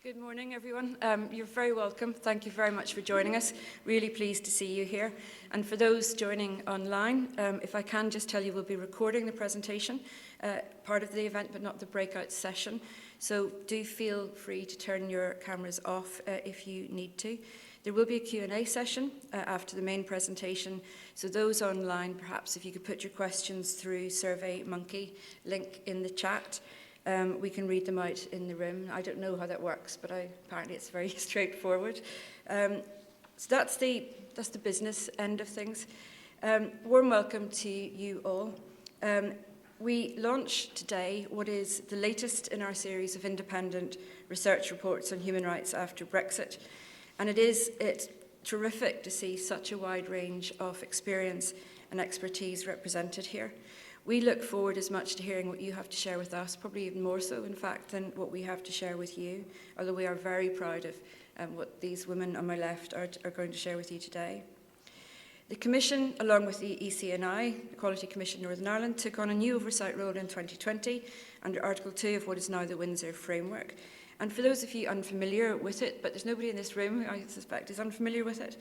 Good morning, everyone. You're very welcome. Thank you very much for joining us. Really pleased to see you here. And for those joining online, if I can just tell you, we'll be recording the presentation, part of the event, but not the breakout session. So do feel free to turn your cameras off if you need to. There will be a Q&A session after the main presentation. So those online, perhaps if you could put your questions through SurveyMonkey link in the chat. We can read them out in the room. I don't know how that works, but apparently it's very straightforward. So that's the business end of things. Warm welcome to you all. We launch today what is the latest in our series of independent research reports on human rights after Brexit. And it's terrific to see such a wide range of experience and expertise represented here. We look forward as much to hearing what you have to share with us, probably even more so, in fact, than what we have to share with you, although we are very proud of what these women on my left are going to share with you today. The Commission, along with the ECNI, Equality Commission Northern Ireland, took on a new oversight role in 2020 under Article 2 of what is now the Windsor Framework. And for those of you unfamiliar with it, but there's nobody in this room who I suspect is unfamiliar with it,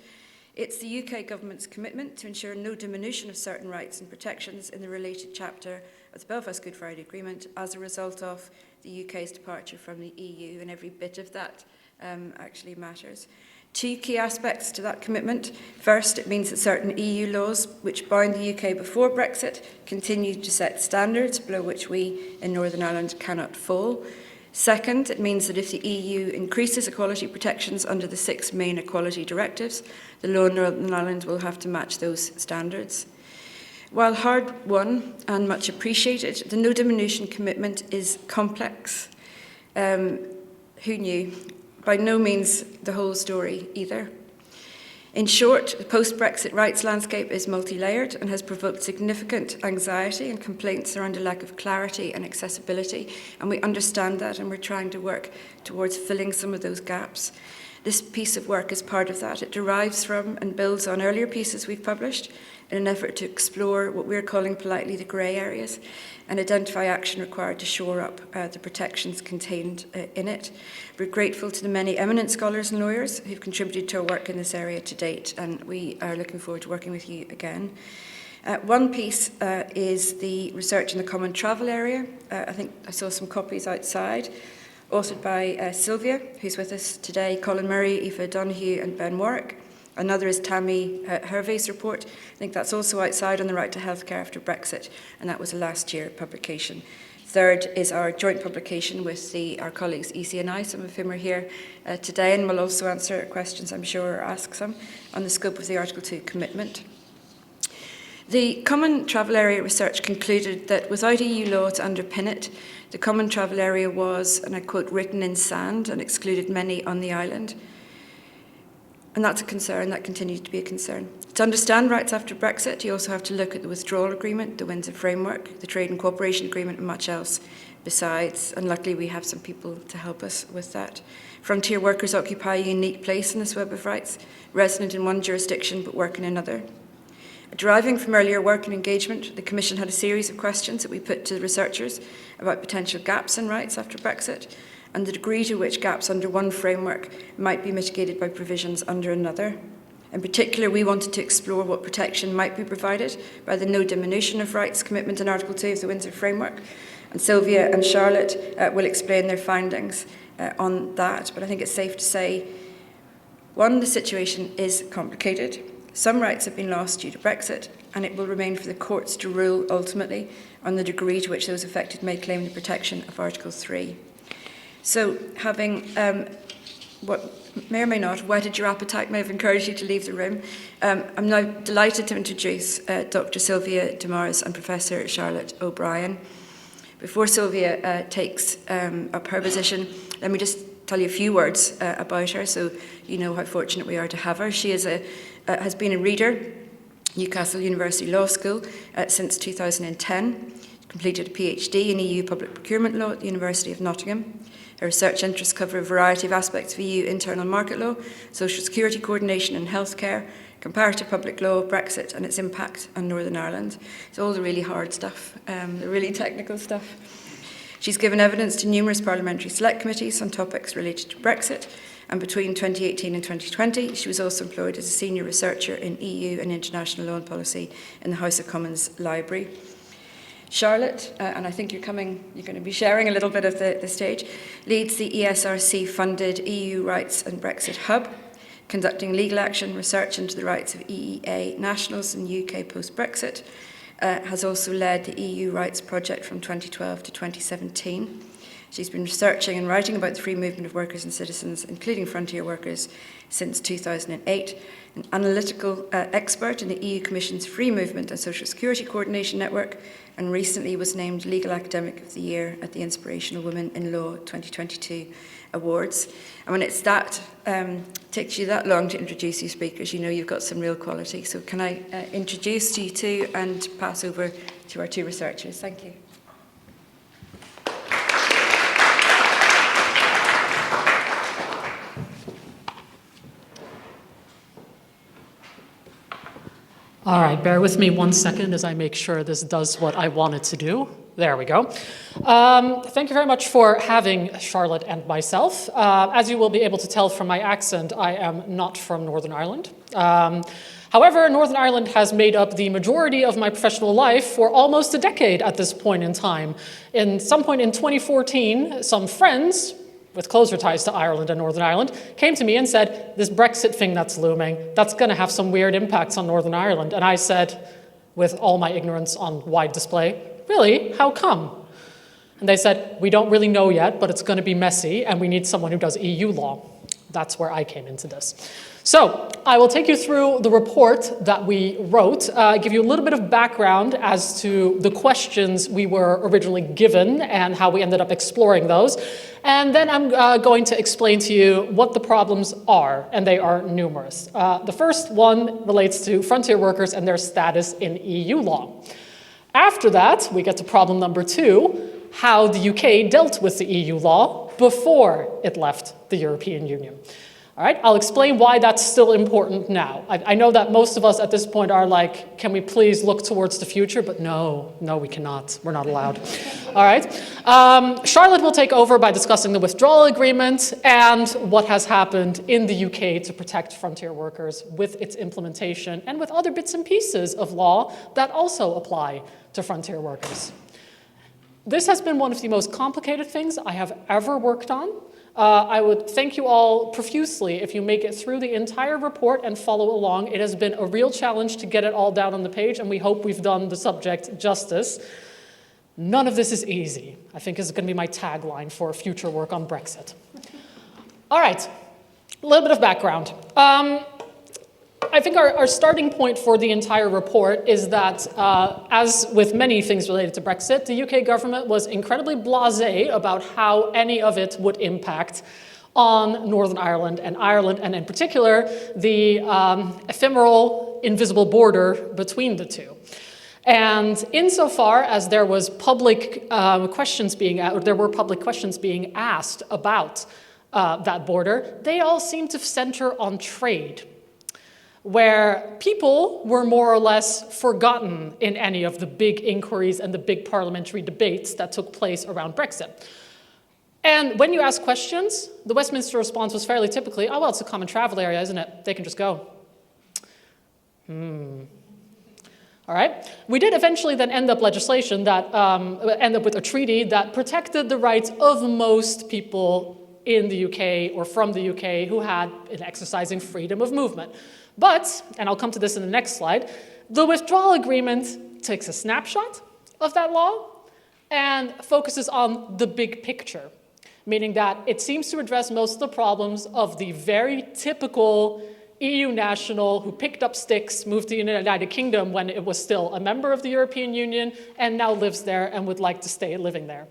it's the UK Government's commitment to ensure no diminution of certain rights and protections in the related chapter of the Belfast Good Friday Agreement as a result of the UK's departure from the EU, and every bit of that actually matters. Two key aspects to that commitment. First, it means that certain EU laws which bound the UK before Brexit continue to set standards below which we in Northern Ireland cannot fall. Second, it means that if the EU increases equality protections under the 6 main equality directives, the law in Northern Ireland will have to match those standards. While hard won and much appreciated, the no diminution commitment is complex. Who knew? By no means the whole story either. In short, the post-Brexit rights landscape is multi-layered and has provoked significant anxiety and complaints around a lack of clarity and accessibility, and we understand that, and we're trying to work towards filling some of those gaps. This piece of work is part of that. It derives from and builds on earlier pieces we've published in an effort to explore what we're calling politely the grey areas and identify action required to shore up the protections contained in it. We're grateful to the many eminent scholars and lawyers who've contributed to our work in this area to date, and we are looking forward to working with you again. One piece is the research in the common travel area. I think I saw some copies outside, authored by Sylvia, who's with us today, Colin Murray, Aoife Donoghue and Ben Warwick. Another is Tammy Hervey's report. I think that's also outside on the right to healthcare after Brexit, and that was a last year publication. Third is our joint publication with our colleagues ECNI, some of whom are here today, and will also answer questions, I'm sure, or ask some, on the scope of the Article 2 commitment. The Common Travel Area research concluded that without EU law to underpin it, the Common Travel Area was, and I quote, written in sand and excluded many on the island. And that's a concern, that continues to be a concern. To understand rights after Brexit, you also have to look at the Withdrawal Agreement, the Windsor Framework, the Trade and Cooperation Agreement, and much else besides. And luckily, we have some people to help us with that. Frontier workers occupy a unique place in this web of rights, resident in one jurisdiction but work in another. Deriving from earlier work and engagement, the Commission had a series of questions that we put to the researchers about potential gaps in rights after Brexit, and the degree to which gaps under one framework might be mitigated by provisions under another. In particular, we wanted to explore what protection might be provided by the no diminution of rights commitment in Article 2 of the Windsor Framework, and Sylvia and Charlotte will explain their findings on that. But I think it's safe to say, one, the situation is complicated. Some rights have been lost due to Brexit, and it will remain for the courts to rule ultimately on the degree to which those affected may claim the protection of Article 3. So, having what may or may not whetted your appetite, may have encouraged you to leave the room, I'm now delighted to introduce Dr. Sylvia Demarais and Professor Charlotte O'Brien. Before Sylvia takes up her position, let me just tell you a few words about her so you know how fortunate we are to have her. She has been a reader, Newcastle University Law School, since 2010. Completed a PhD in EU Public Procurement Law at the University of Nottingham. Her research interests cover a variety of aspects of EU internal market law, social security coordination and healthcare, comparative public law, Brexit and its impact on Northern Ireland. It's all the really hard stuff, the really technical stuff. She's given evidence to numerous parliamentary select committees on topics related to Brexit, and between 2018 and 2020, she was also employed as a senior researcher in EU and international law and policy in the House of Commons Library. Charlotte, and I think you're going to be sharing a little bit of the stage, leads the ESRC-funded EU Rights and Brexit Hub, conducting legal action research into the rights of EEA nationals in UK post-Brexit, has also led the EU Rights Project from 2012 to 2017. She's been researching and writing about the free movement of workers and citizens, including frontier workers, since 2008. An analytical expert in the EU Commission's Free Movement and Social Security Coordination Network, and recently was named Legal Academic of the Year at the Inspirational Women in Law 2022 Awards. And when it's takes you that long to introduce you speakers, you know you've got some real quality. So can I introduce you two and pass over to our two researchers? Thank you. All right, bear with me 1 second as I make sure this does what I want it to do. There we go. Thank you very much for having Charlotte and myself. As you will be able to tell from my accent, I am not from Northern Ireland. However, Northern Ireland has made up the majority of my professional life for almost a decade at this point in time. In some point in 2014, some friends with closer ties to Ireland and Northern Ireland, came to me and said, this Brexit thing that's looming, that's going to have some weird impacts on Northern Ireland. And I said, with all my ignorance on wide display, really? How come? And they said, we don't really know yet, but it's going to be messy, and we need someone who does EU law. That's where I came into this. So I will take you through the report that we wrote, give you a little bit of background as to the questions we were originally given and how we ended up exploring those. And then I'm going to explain to you what the problems are, and they are numerous. The first one relates to frontier workers and their status in EU law. After that, we get to problem number 2, how the UK dealt with the EU law before it left the European Union. All right, I'll explain why that's still important now. I know that most of us at this point are like, can we please look towards the future? But no, we cannot. We're not allowed. All right. Charlotte will take over by discussing the withdrawal agreement and what has happened in the UK to protect frontier workers with its implementation and with other bits and pieces of law that also apply to frontier workers. This has been one of the most complicated things I have ever worked on. I would thank you all profusely if you make it through the entire report and follow along. It has been a real challenge to get it all down on the page, and we hope we've done the subject justice. None of this is easy, I think is going to be my tagline for future work on Brexit. All right, a little bit of background. I think our starting point for the entire report is that, as with many things related to Brexit, the UK government was incredibly blasé about how any of it would impact on Northern Ireland, and in particular, the ephemeral, invisible border between the two. And insofar as there was public questions being asked about that border, they all seem to center on trade, where people were more or less forgotten in any of the big inquiries and the big parliamentary debates that took place around Brexit. And when you ask questions, the Westminster response was fairly typically, oh, well, it's a common travel area, isn't it? They can just go. All right. We did eventually then end up legislation that end up with a treaty that protected the rights of most people in the UK or from the UK who had an exercising freedom of movement. But, and I'll come to this in the next slide, the withdrawal agreement takes a snapshot of that law and focuses on the big picture, meaning that it seems to address most of the problems of the very typical EU national who picked up sticks, moved to the United Kingdom when it was still a member of the European Union, and now lives there and would like to stay living there.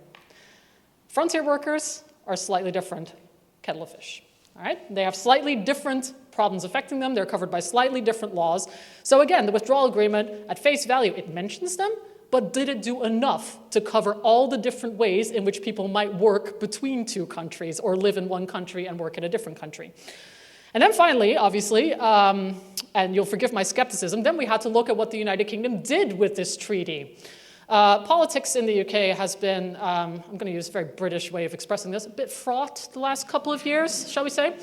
Frontier workers are slightly different kettle of fish. All right? They have slightly different problems affecting them. They're covered by slightly different laws. So again, the withdrawal agreement, at face value, it mentions them, but did it do enough to cover all the different ways in which people might work between two countries or live in one country and work in a different country? And then finally, obviously, and you'll forgive my skepticism, then we had to look at what the United Kingdom did with this treaty. Politics in the UK has been, I'm going to use a very British way of expressing this, a bit fraught the last couple of years, shall we say.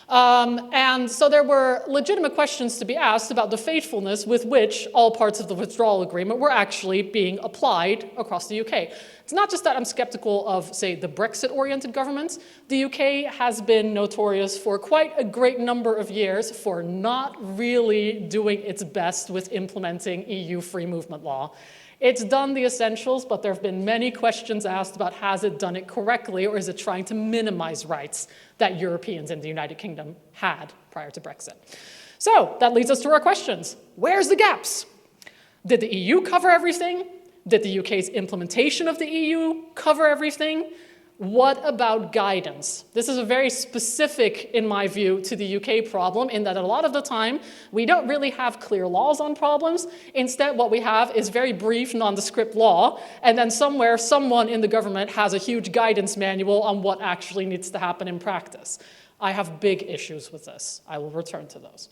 And so there were legitimate questions to be asked about the faithfulness with which all parts of the withdrawal agreement were actually being applied across the UK. It's not just that I'm skeptical of, say, the Brexit-oriented governments. The UK has been notorious for quite a great number of years for not really doing its best with implementing EU free movement law. It's done the essentials, but there have been many questions asked about has it done it correctly, or is it trying to minimize rights that Europeans in the United Kingdom had prior to Brexit? So that leads us to our questions. Where's the gaps? Did the EU cover everything? Did the UK's implementation of the EU cover everything? What about guidance? This is a very specific, in my view, to the UK problem, in that a lot of the time, we don't really have clear laws on problems. Instead, what we have is very brief, nondescript law, and then somewhere, someone in the government has a huge guidance manual on what actually needs to happen in practice. I have big issues with this. I will return to those.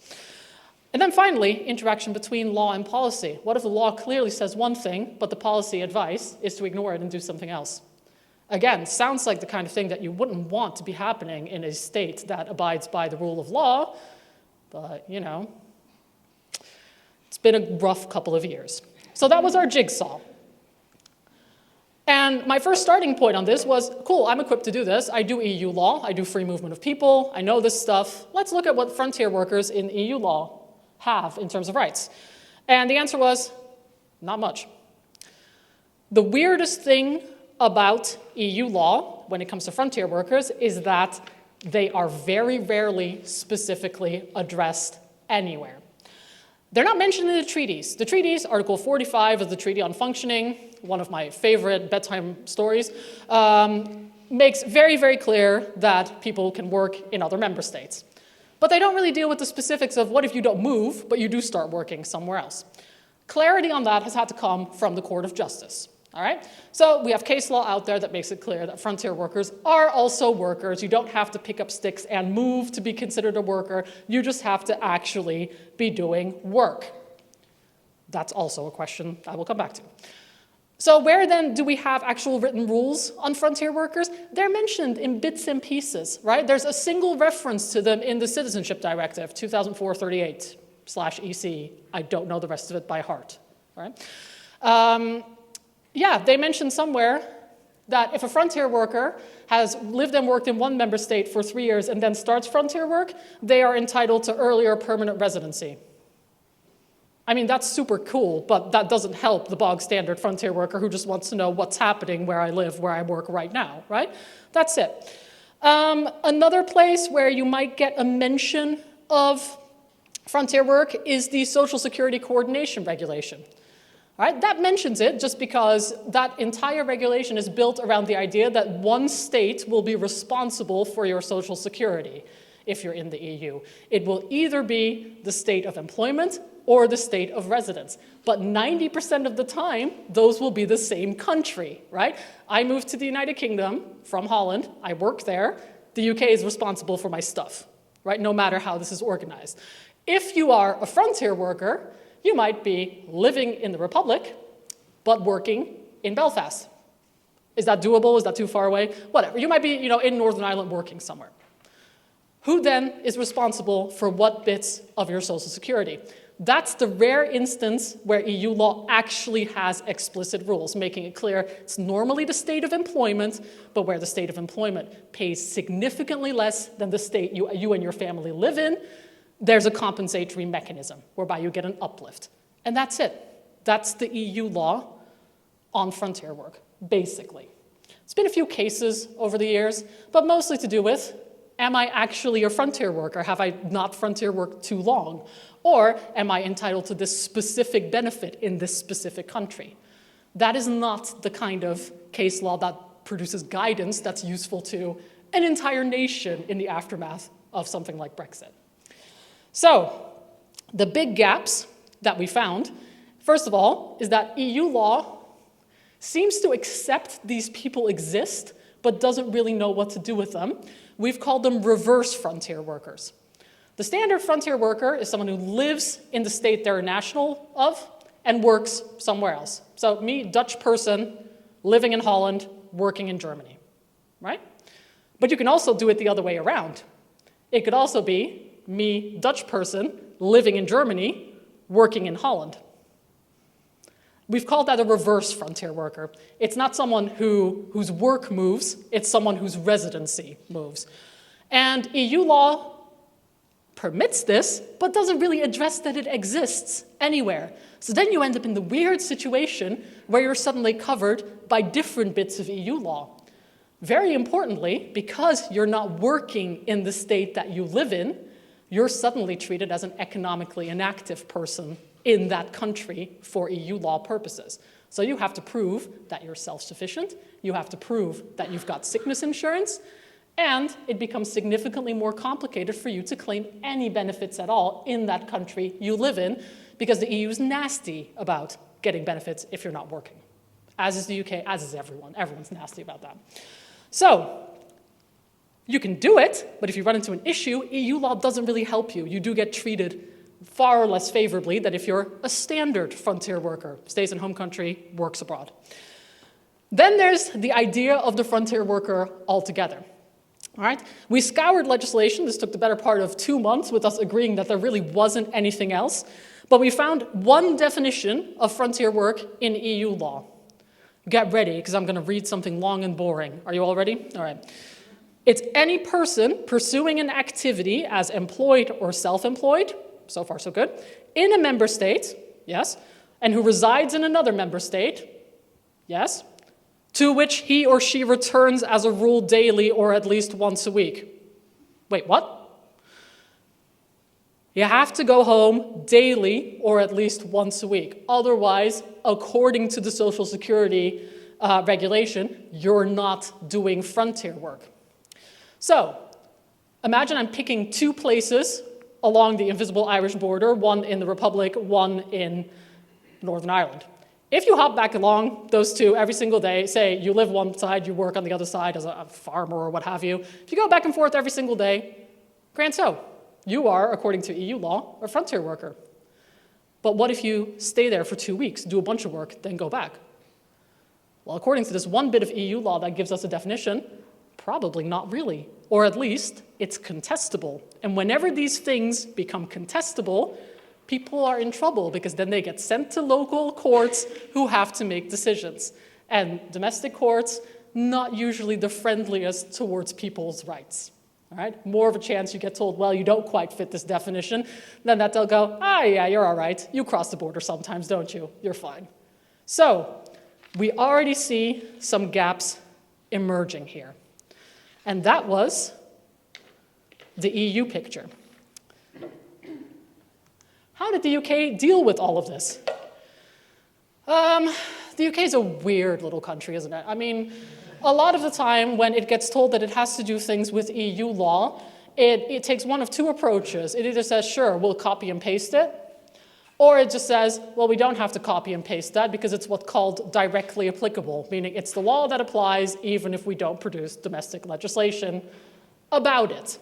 And then finally, interaction between law and policy. What if the law clearly says one thing, but the policy advice is to ignore it and do something else? Again, sounds like the kind of thing that you wouldn't want to be happening in a state that abides by the rule of law, but, you know, it's been a rough couple of years. So that was our jigsaw. And my first starting point on this was, cool, I'm equipped to do this. I do EU law, I do free movement of people, I know this stuff. Let's look at what frontier workers in EU law have in terms of rights. And the answer was, not much. The weirdest thing about EU law when it comes to frontier workers is that they are very rarely specifically addressed anywhere. They're not mentioned in the treaties. The treaties, Article 45 of the Treaty on Functioning, one of my favorite bedtime stories, makes very, very clear that people can work in other member states. But they don't really deal with the specifics of what if you don't move, but you do start working somewhere else. Clarity on that has had to come from the Court of Justice. All right? So we have case law out there that makes it clear that frontier workers are also workers. You don't have to pick up sticks and move to be considered a worker. You just have to actually be doing work. That's also a question I will come back to. So where then do we have actual written rules on frontier workers? They're mentioned in bits and pieces, right? There's a single reference to them in the Citizenship Directive, 2004/38/EC. I don't know the rest of it by heart, right? Yeah, they mentioned somewhere that if a frontier worker has lived and worked in one member state for 3 years and then starts frontier work, they are entitled to earlier permanent residency. I mean, that's super cool, but that doesn't help the bog standard frontier worker who just wants to know what's happening where I live, where I work right now, right? That's it. Another place where you might get a mention of frontier work is the Social Security Coordination Regulation. All right, that mentions it just because that entire regulation is built around the idea that one state will be responsible for your social security if you're in the EU. It will either be the state of employment or the state of residence. But 90% of the time, those will be the same country, right? I moved to the United Kingdom from Holland. I work there. The UK is responsible for my stuff, right? No matter how this is organized. If you are a frontier worker, you might be living in the Republic, but working in Belfast. Is that doable? Is that too far away? Whatever. You might be, in Northern Ireland working somewhere. Who then is responsible for what bits of your social security? That's the rare instance where EU law actually has explicit rules, making it clear it's normally the state of employment, but where the state of employment pays significantly less than the state you and your family live in, there's a compensatory mechanism whereby you get an uplift. And that's it. That's the EU law on frontier work, basically. There's been a few cases over the years, but mostly to do with, am I actually a frontier worker? Have I not frontier worked too long? Or am I entitled to this specific benefit in this specific country? That is not the kind of case law that produces guidance that's useful to an entire nation in the aftermath of something like Brexit. So, the big gaps that we found, first of all, is that EU law seems to accept these people exist, but doesn't really know what to do with them. We've called them reverse frontier workers. The standard frontier worker is someone who lives in the state they're a national of and works somewhere else. So me, Dutch person, living in Holland, working in Germany, right? But you can also do it the other way around. It could also be me, Dutch person, living in Germany, working in Holland. We've called that a reverse frontier worker. It's not someone whose work moves, it's someone whose residency moves. And EU law permits this, but doesn't really address that it exists anywhere. So then you end up in the weird situation where you're suddenly covered by different bits of EU law. Very importantly, because you're not working in the state that you live in, you're suddenly treated as an economically inactive person in that country for EU law purposes. So you have to prove that you're self-sufficient, you have to prove that you've got sickness insurance, and it becomes significantly more complicated for you to claim any benefits at all in that country you live in, because the EU is nasty about getting benefits if you're not working. As is the UK, as is everyone. Everyone's nasty about that. So you can do it, but if you run into an issue, EU law doesn't really help you. You do get treated far less favorably than if you're a standard frontier worker, stays in home country, works abroad. Then there's the idea of the frontier worker altogether. All right? We scoured legislation. This took the better part of 2 months with us agreeing that there really wasn't anything else. But we found one definition of frontier work in EU law. Get ready, because I'm going to read something long and boring. Are you all ready? All right. It's any person pursuing an activity as employed or self-employed, so far so good, in a member state, yes, and who resides in another member state, yes, to which he or she returns as a rule daily or at least once a week. Wait, what? You have to go home daily or at least once a week. Otherwise, according to the Social Security regulation, you're not doing frontier work. So, imagine I'm picking 2 places along the invisible Irish border, one in the Republic, one in Northern Ireland. If you hop back along those 2 every single day, say you live one side, you work on the other side as a farmer or what have you, if you go back and forth every single day, grand so, you are, according to EU law, a frontier worker. But what if you stay there for 2 weeks, do a bunch of work, then go back? Well, according to this one bit of EU law that gives us a definition, probably not really, or at least it's contestable. And whenever these things become contestable, people are in trouble because then they get sent to local courts who have to make decisions. And domestic courts, not usually the friendliest towards people's rights. All right? More of a chance you get told, well, you don't quite fit this definition, than that they'll go, yeah, you're all right. You cross the border sometimes, don't you? You're fine. So we already see some gaps emerging here. And that was the EU picture. How did the UK deal with all of this? The UK is a weird little country, isn't it? I mean, a lot of the time when it gets told that it has to do things with EU law, it takes one of 2 approaches. It either says, sure, we'll copy and paste it, or it just says, well, we don't have to copy and paste that because it's what's called directly applicable, meaning it's the law that applies even if we don't produce domestic legislation about it.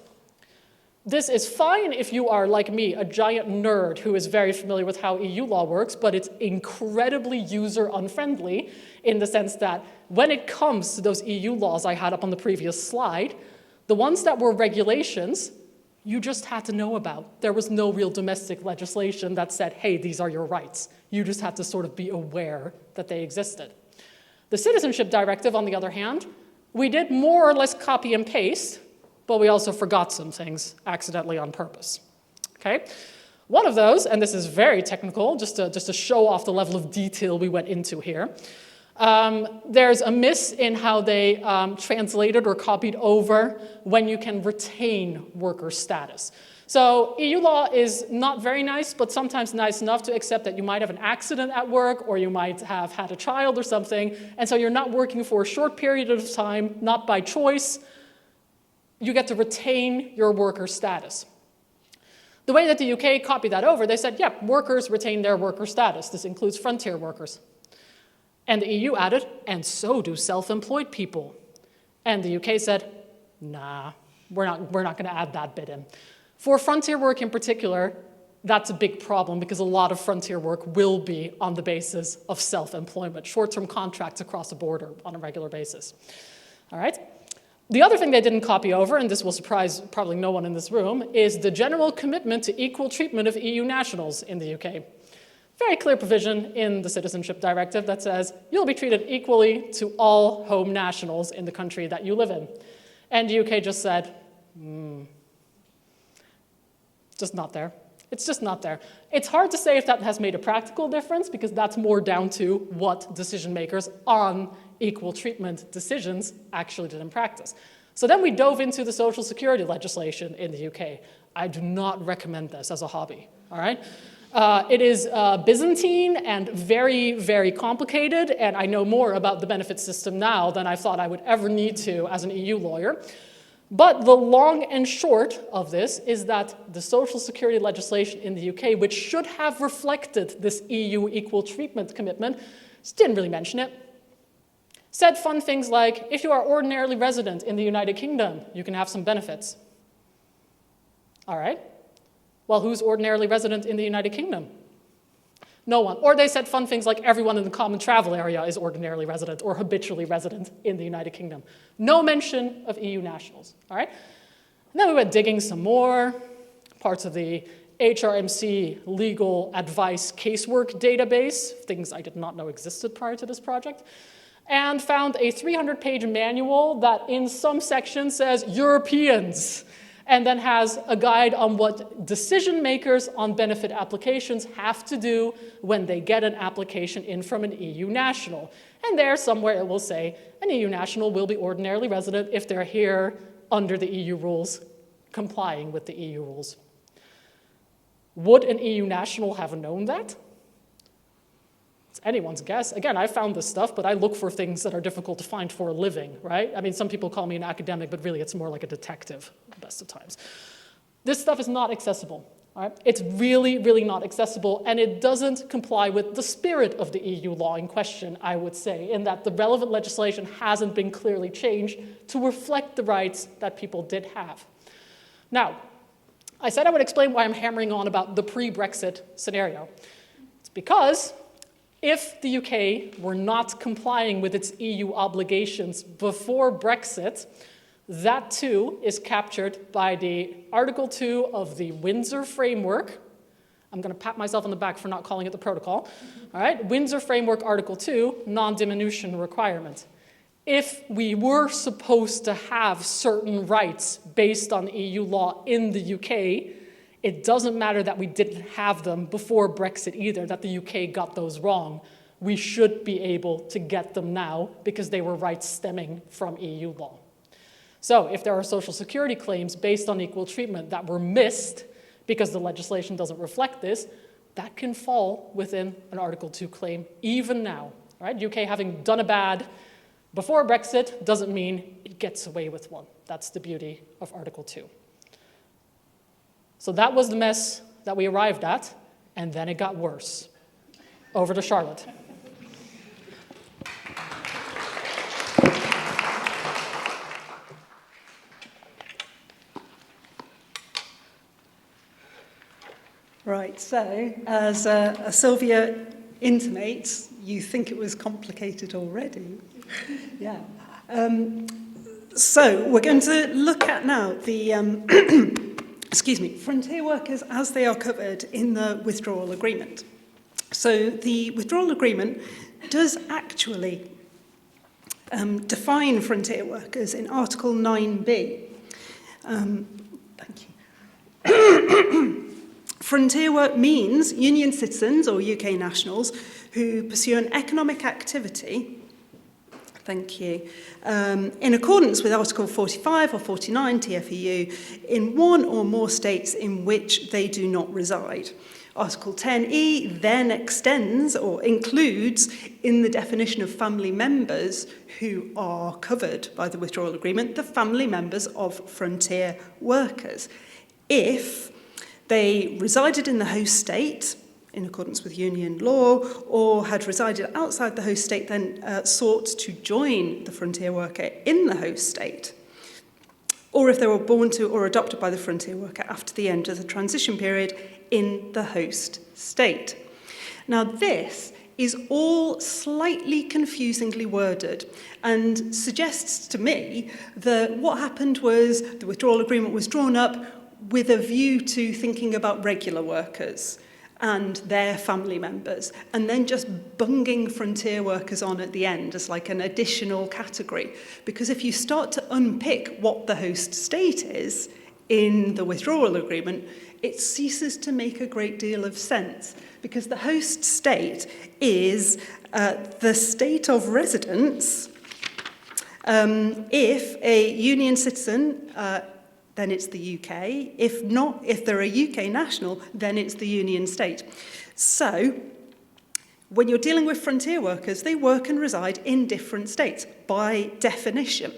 This is fine if you are, like me, a giant nerd who is very familiar with how EU law works, but it's incredibly user-unfriendly in the sense that when it comes to those EU laws I had up on the previous slide, the ones that were regulations, you just had to know about. There was no real domestic legislation that said, hey, these are your rights. You just had to sort of be aware that they existed. The Citizenship Directive, on the other hand, we did more or less copy and paste, but we also forgot some things accidentally on purpose. Okay? One of those, and this is very technical, just to show off the level of detail we went into here, there's a miss in how they translated or copied over when you can retain worker status. So EU law is not very nice, but sometimes nice enough to accept that you might have an accident at work or you might have had a child or something, and so you're not working for a short period of time, not by choice. You get to retain your worker status. The way that the UK copied that over, they said, yep, workers retain their worker status. This includes frontier workers. And the EU added, and so do self-employed people. And the UK said, nah, we're not going to add that bit in. For frontier work in particular, that's a big problem because a lot of frontier work will be on the basis of self-employment, short-term contracts across the border on a regular basis. All right? The other thing they didn't copy over, and this will surprise probably no one in this room, is the general commitment to equal treatment of EU nationals in the UK. Very clear provision in the Citizenship Directive that says you'll be treated equally to all home nationals in the country that you live in. And the UK just said, just not there. It's just not there. It's hard to say if that has made a practical difference because that's more down to what decision makers on equal treatment decisions actually did in practice. So then we dove into the social security legislation in the UK. I do not recommend this as a hobby, all right? It is Byzantine and very, very complicated, and I know more about the benefit system now than I thought I would ever need to as an EU lawyer. But the long and short of this is that the social security legislation in the UK, which should have reflected this EU equal treatment commitment, just didn't really mention it. Said fun things like, if you are ordinarily resident in the United Kingdom, you can have some benefits. All right. Well, who's ordinarily resident in the United Kingdom? No one. Or they said fun things like everyone in the common travel area is ordinarily resident or habitually resident in the United Kingdom. No mention of EU nationals, all right? And then we went digging some more, parts of the HRMC legal advice casework database, things I did not know existed prior to this project, and found a 300-page manual that in some sections says Europeans, and then has a guide on what decision makers on benefit applications have to do when they get an application in from an EU national. And there somewhere it will say an EU national will be ordinarily resident if they're here under the EU rules, complying with the EU rules. Would an EU national have known that? It's anyone's guess. Again, I found this stuff, but I look for things that are difficult to find for a living, right? I mean, some people call me an academic, but really it's more like a detective, at the best of times. This stuff is not accessible, all right? It's really, really not accessible, and it doesn't comply with the spirit of the EU law in question, I would say, in that the relevant legislation hasn't been clearly changed to reflect the rights that people did have. Now, I said I would explain why I'm hammering on about the pre-Brexit scenario. It's because if the UK were not complying with its EU obligations before Brexit, that too is captured by the Article 2 of the Windsor Framework. I'm going to pat myself on the back for not calling it the protocol. All right, Windsor Framework Article 2, non-diminution requirement. If we were supposed to have certain rights based on EU law in the UK, it doesn't matter that we didn't have them before Brexit either, that the UK got those wrong. We should be able to get them now because they were rights stemming from EU law. So if there are social security claims based on equal treatment that were missed because the legislation doesn't reflect this, that can fall within an Article 2 claim even now. Right? UK having done a bad before Brexit doesn't mean it gets away with one. That's the beauty of Article 2. So that was the mess that we arrived at, and then it got worse. Over to Charlotte. Right, so as Sylvia intimates, you think it was complicated already. Yeah. So we're going to look at now the frontier workers as they are covered in the withdrawal agreement. So the withdrawal agreement does actually define frontier workers in Article 9b. Thank you. Frontier work means union citizens or UK nationals who pursue an economic activity, thank you, in accordance with Article 45 or 49 TFEU in one or more states in which they do not reside. Article 10E then extends or includes in the definition of family members who are covered by the withdrawal agreement, the family members of frontier workers. If they resided in the host state, in accordance with union law, or had resided outside the host state, then sought to join the frontier worker in the host state, or if they were born to or adopted by the frontier worker after the end of the transition period in the host state. Now, this is all slightly confusingly worded and suggests to me that what happened was the withdrawal agreement was drawn up with a view to thinking about regular workers and their family members, and then just bunging frontier workers on at the end as like an additional category. Because if you start to unpick what the host state is in the withdrawal agreement, it ceases to make a great deal of sense, because the host state is the state of residence. If a union citizen, then it's the UK. If not, if they're a UK national, then it's the union state. So, when you're dealing with frontier workers, they work and reside in different states by definition.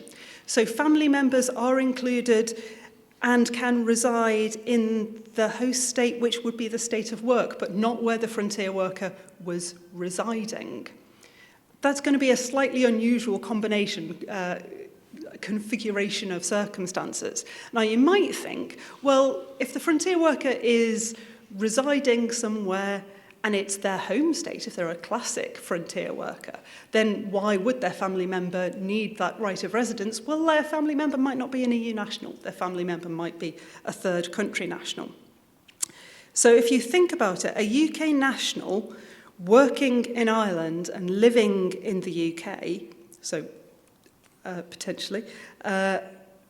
So family members are included and can reside in the host state, which would be the state of work, but not where the frontier worker was residing. That's going to be a slightly unusual combination, configuration of circumstances. Now, you might think, well, if the frontier worker is residing somewhere and it's their home state, if they're a classic frontier worker, then why would their family member need that right of residence? Well, their family member might not be an EU national. Their family member might be a third country national. So if you think about it, a UK national working in Ireland and living in the UK, so potentially,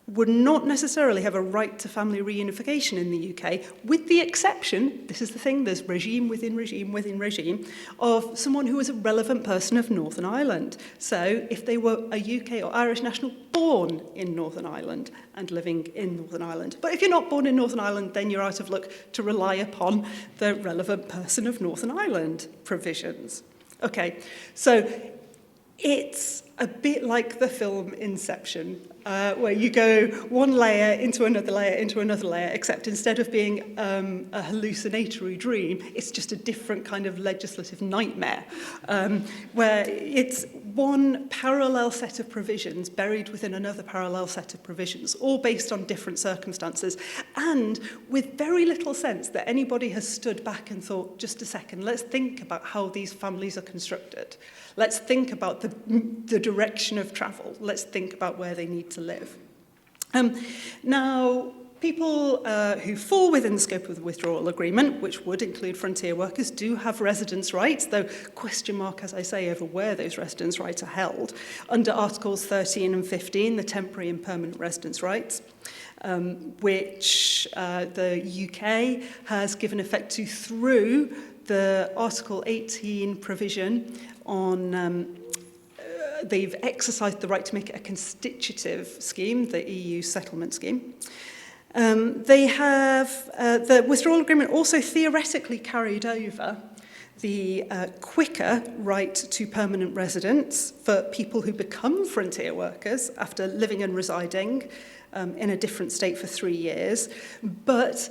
would not necessarily have a right to family reunification in the UK, with the exception, this is the thing, there's regime within regime within regime, of someone who was a relevant person of Northern Ireland. So if they were a UK or Irish national born in Northern Ireland and living in Northern Ireland. But if you're not born in Northern Ireland, then you're out of luck to rely upon the relevant person of Northern Ireland provisions. Okay, so it's a bit like the film Inception, where you go one layer into another layer, except instead of being a hallucinatory dream, it's just a different kind of legislative nightmare, where it's one parallel set of provisions buried within another parallel set of provisions, all based on different circumstances, and with very little sense that anybody has stood back and thought, just a second, let's think about how these families are constructed. Let's think about the direction of travel. Let's think about where they need to live. Now, people who fall within the scope of the withdrawal agreement, which would include frontier workers, do have residence rights, though question mark, as I say, over where those residence rights are held, under Articles 13 and 15, the temporary and permanent residence rights, which the UK has given effect to through the Article 18 provision on they've exercised the right to make it a constitutive scheme, the EU settlement scheme. They have, the withdrawal agreement also theoretically carried over the quicker right to permanent residence for people who become frontier workers after living and residing in a different state for 3 years. But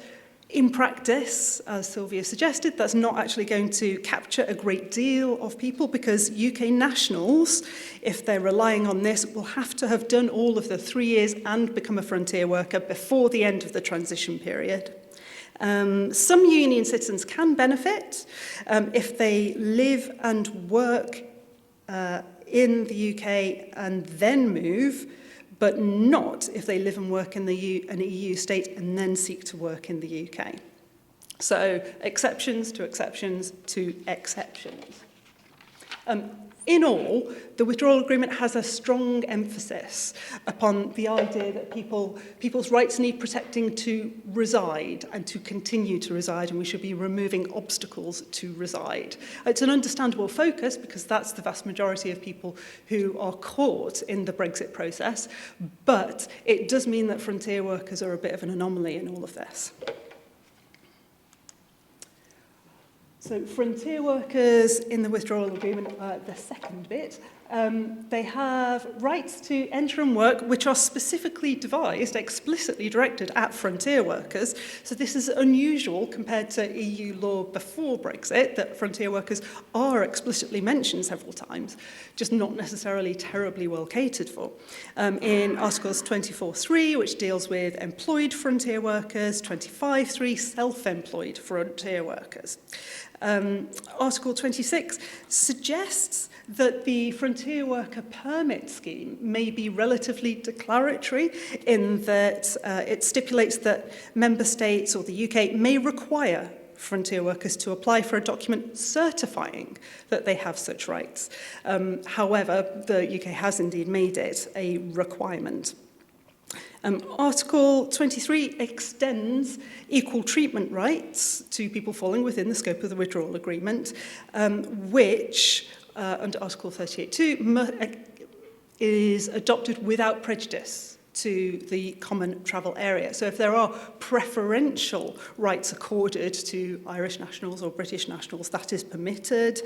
in practice, as Sylvia suggested, that's not actually going to capture a great deal of people, because UK nationals, if they're relying on this, will have to have done all of the 3 years and become a frontier worker before the end of the transition period. Some union citizens can benefit if they live and work in the UK and then move, but not if they live and work in an EU state and then seek to work in the UK. So exceptions to exceptions to exceptions. In all, the withdrawal agreement has a strong emphasis upon the idea that people's rights need protecting to reside and to continue to reside, and we should be removing obstacles to reside. It's an understandable focus because that's the vast majority of people who are caught in the Brexit process, but it does mean that frontier workers are a bit of an anomaly in all of this. So frontier workers in the withdrawal agreement, the second bit, they have rights to enter and work which are specifically devised, explicitly directed at frontier workers. So this is unusual compared to EU law before Brexit, that frontier workers are explicitly mentioned several times, just not necessarily terribly well catered for. In Articles 24.3, which deals with employed frontier workers, 25.3, self-employed frontier workers. Article 26 suggests that the frontier worker permit scheme may be relatively declaratory in that it stipulates that member states or the UK may require frontier workers to apply for a document certifying that they have such rights. However, the UK has indeed made it a requirement. Article 23 extends equal treatment rights to people falling within the scope of the withdrawal agreement, which, under Article 38.2, is adopted without prejudice to the common travel area. So if there are preferential rights accorded to Irish nationals or British nationals, that is permitted.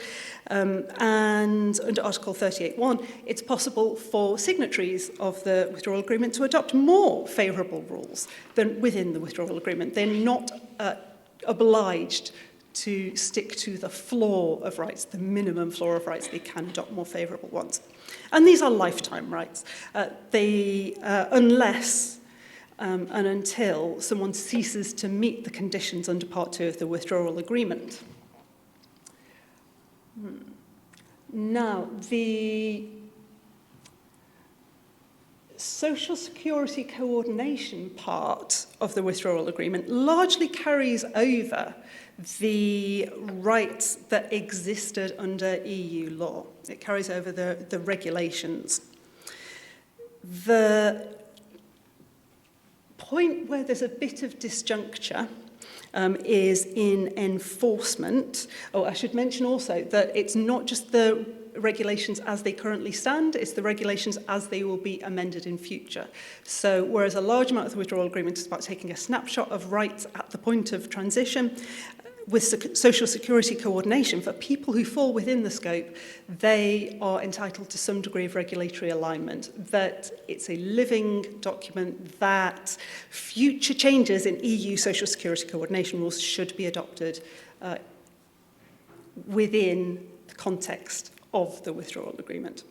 And under Article 38.1, it's possible for signatories of the withdrawal agreement to adopt more favourable rules than within the withdrawal agreement. They're not obliged to stick to the floor of rights, the minimum floor of rights. They can adopt more favourable ones. And these are lifetime rights. Unless and until someone ceases to meet the conditions under Part 2 of the withdrawal agreement. Now, the Social Security coordination part of the withdrawal agreement largely carries over the rights that existed under EU law. It carries over the regulations. The point where there's a bit of disjuncture is in enforcement. Oh, I should mention also that it's not just the regulations as they currently stand, it's the regulations as they will be amended in future. So whereas a large amount of the withdrawal agreement is about taking a snapshot of rights at the point of transition, with social security coordination, for people who fall within the scope, they are entitled to some degree of regulatory alignment, that it's a living document, that future changes in EU social security coordination rules should be adopted within the context of the withdrawal agreement.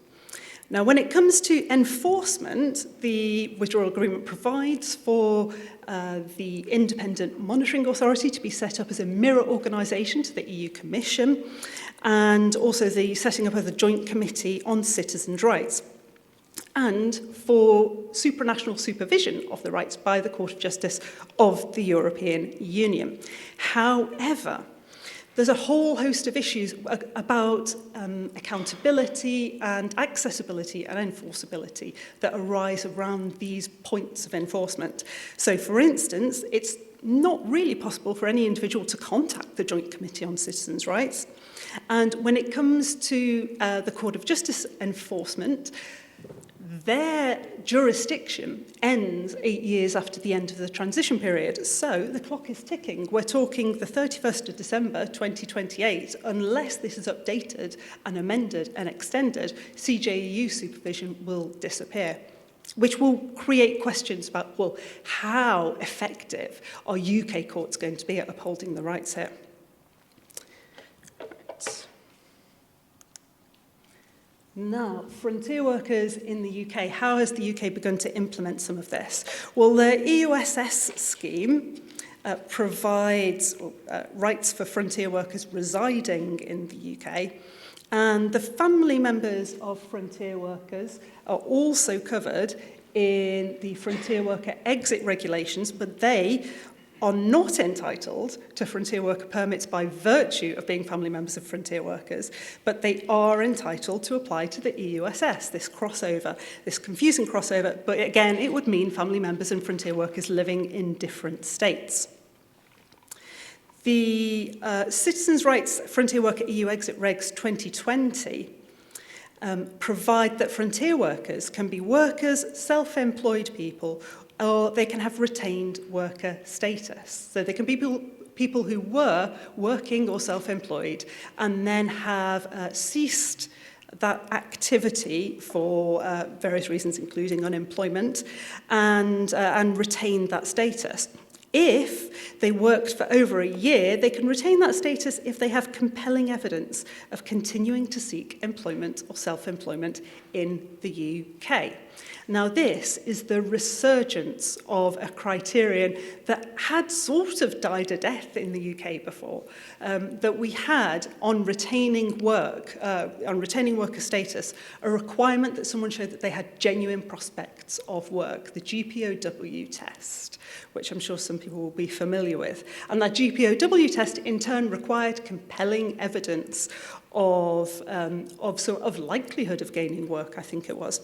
Now, when it comes to enforcement, the withdrawal agreement provides for the Independent Monitoring Authority to be set up as a mirror organisation to the EU Commission, and also the setting up of the Joint Committee on Citizens' Rights, and for supranational supervision of the rights by the Court of Justice of the European Union. However, there's a whole host of issues about accountability and accessibility and enforceability that arise around these points of enforcement. So, for instance, it's not really possible for any individual to contact the Joint Committee on Citizens' Rights. And when it comes to the Court of Justice enforcement, their jurisdiction ends 8 years after the end of the transition period. So the clock is ticking. We're talking the 31st of December 2028. Unless this is updated and amended and extended, CJEU supervision will disappear, which will create questions about, well, how effective are UK courts going to be at upholding the rights here? Now, frontier workers in the UK, how has the UK begun to implement some of this? Well, the EUSS scheme provides rights for frontier workers residing in the UK, and the family members of frontier workers are also covered in the frontier worker exit regulations, but they are not entitled to frontier worker permits by virtue of being family members of frontier workers, but they are entitled to apply to the EUSS, this crossover, this confusing crossover, but again, it would mean family members and frontier workers living in different states. The Citizens' Rights Frontier Worker EU Exit Regs 2020 provide that frontier workers can be workers, self-employed people, or they can have retained worker status. So they can be people who were working or self-employed and then have ceased that activity for various reasons, including unemployment, and retained that status. If they worked for over a year, they can retain that status if they have compelling evidence of continuing to seek employment or self-employment in the UK. Now, this is the resurgence of a criterion that had sort of died a death in the UK before, that we had on retaining worker status, a requirement that someone showed that they had genuine prospects of work, the GPOW test, which I'm sure some people will be familiar with. And that GPOW test in turn required compelling evidence of likelihood of gaining work, I think it was.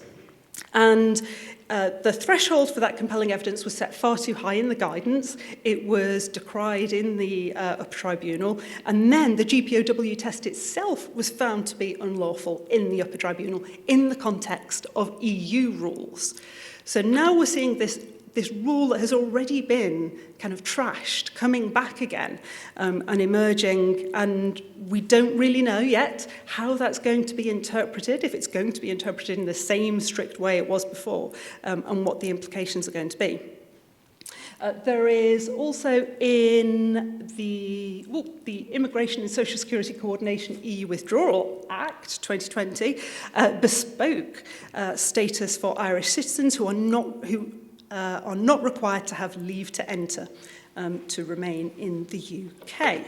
And the threshold for that compelling evidence was set far too high in the guidance. It was decried in the upper tribunal. And then the GPOW test itself was found to be unlawful in the upper tribunal in the context of EU rules. So now we're seeing this rule that has already been kind of trashed, coming back again and emerging, and we don't really know yet how that's going to be interpreted, if it's going to be interpreted in the same strict way it was before, and what the implications are going to be. There is also in the Immigration and Social Security Coordination EU Withdrawal Act 2020 bespoke status for Irish citizens who are not required to have leave to enter to remain in the UK.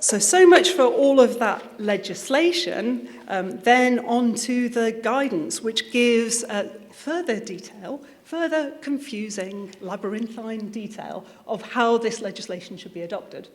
So much for all of that legislation. Then on to the guidance, which gives further detail, further confusing, labyrinthine detail of how this legislation should be adopted.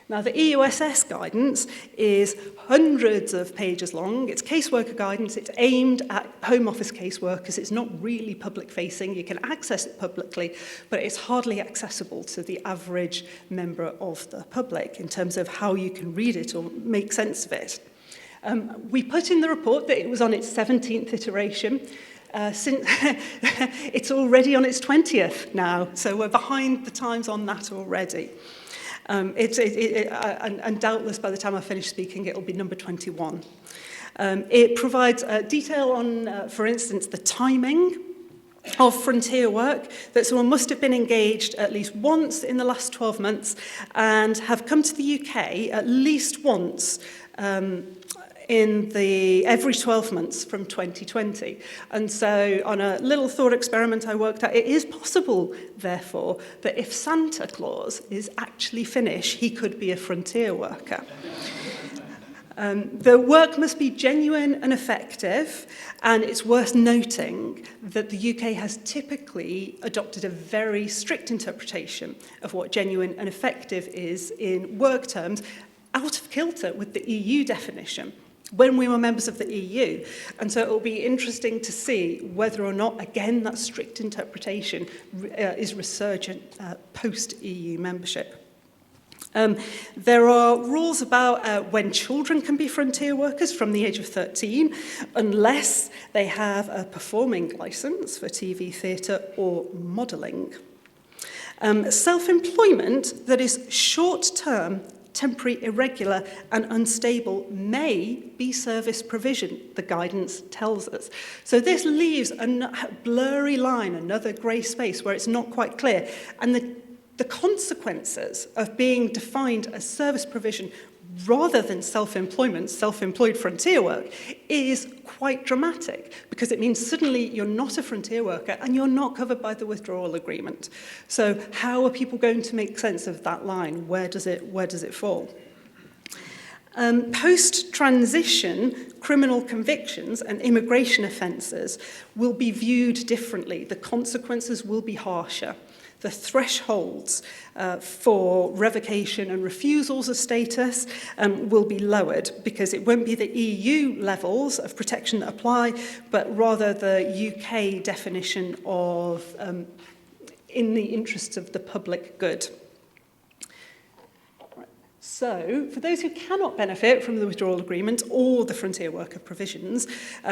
Now, the EUSS guidance is hundreds of pages long. It's caseworker guidance. It's aimed at Home Office caseworkers. It's not really public-facing. You can access it publicly, but it's hardly accessible to the average member of the public in terms of how you can read it or make sense of it. We put in the report that it was on its 17th iteration. Since it's already on its 20th now, so we're behind the times on that already. And doubtless by the time I finish speaking, it'll be number 21. It provides detail on, for instance, the timing of frontier work, that someone must have been engaged at least once in the last 12 months and have come to the UK at least once in every 12 months from 2020. And so on a little thought experiment I worked out, it is possible, therefore, that if Santa Claus is actually Finnish, he could be a frontier worker. The work must be genuine and effective, and it's worth noting that the UK has typically adopted a very strict interpretation of what genuine and effective is in work terms, out of kilter with the EU definition when we were members of the EU. And so it will be interesting to see whether or not, again, that strict interpretation is resurgent post-EU membership. There are rules about when children can be frontier workers from the age of 13, unless they have a performing licence for TV, theatre or modelling. Self-employment that is short-term, temporary, irregular and unstable may be service provision, the guidance tells us. So this leaves a blurry line, another grey space where it's not quite clear. And the consequences of being defined as service provision rather than self-employment, self-employed frontier work, is quite dramatic, because it means suddenly you're not a frontier worker and you're not covered by the withdrawal agreement. So how are people going to make sense of that line? Where does it fall? Post-transition criminal convictions and immigration offences will be viewed differently. The consequences will be harsher. The thresholds for revocation and refusals of status will be lowered, because it won't be the EU levels of protection that apply, but rather the UK definition of in the interests of the public good. So So, for those who cannot benefit from the withdrawal agreement or the frontier worker provisions,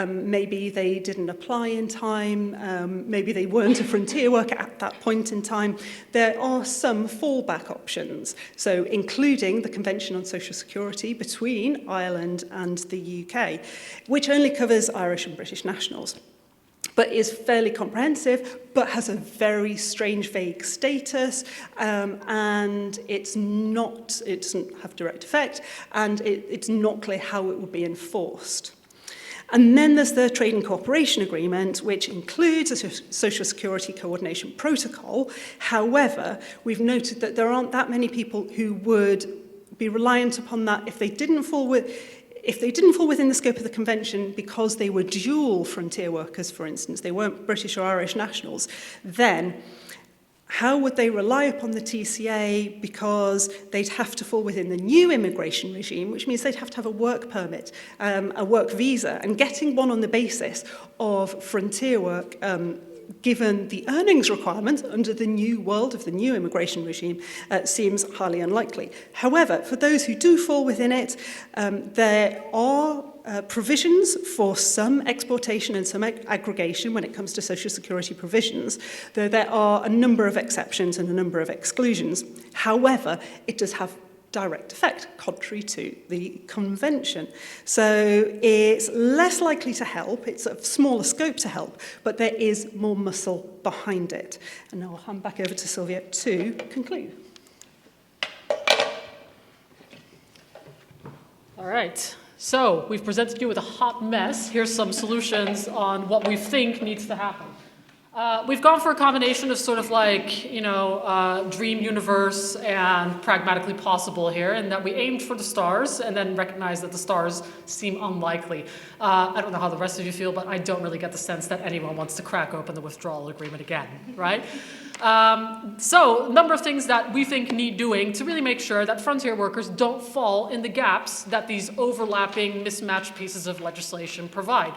maybe they didn't apply in time, maybe they weren't a frontier worker at that point in time, there are some fallback options. So, including the Convention on Social Security between Ireland and the UK, which only covers Irish and British nationals, but is fairly comprehensive, but has a very strange, vague status, and it doesn't have direct effect, and it's not clear how it will be enforced. And then there's the Trade and Cooperation Agreement, which includes a Social Security Coordination Protocol. However, we've noted that there aren't that many people who would be reliant upon that if they didn't fall within the scope of the convention because they were dual frontier workers, for instance, they weren't British or Irish nationals, then how would they rely upon the TCA because they'd have to fall within the new immigration regime, which means they'd have to have a work permit, a work visa, and getting one on the basis of frontier work given the earnings requirements under the new world of the new immigration regime, seems highly unlikely. However, for those who do fall within it, there are provisions for some exportation and some aggregation when it comes to social security provisions, though there are a number of exceptions and a number of exclusions. However, it does have direct effect, contrary to the convention. So it's less likely to help, it's of smaller scope to help, but there is more muscle behind it. And now I'll hand back over to Sylvia to conclude. All right, so we've presented you with a hot mess. Here's some solutions on what we think needs to happen. We've gone for a combination of sort of like, dream universe and pragmatically possible here, and that we aimed for the stars and then recognized that the stars seem unlikely. I don't know how the rest of you feel, but I don't really get the sense that anyone wants to crack open the withdrawal agreement again, right? So, a number of things that we think need doing to really make sure that frontier workers don't fall in the gaps that these overlapping, mismatched pieces of legislation provide.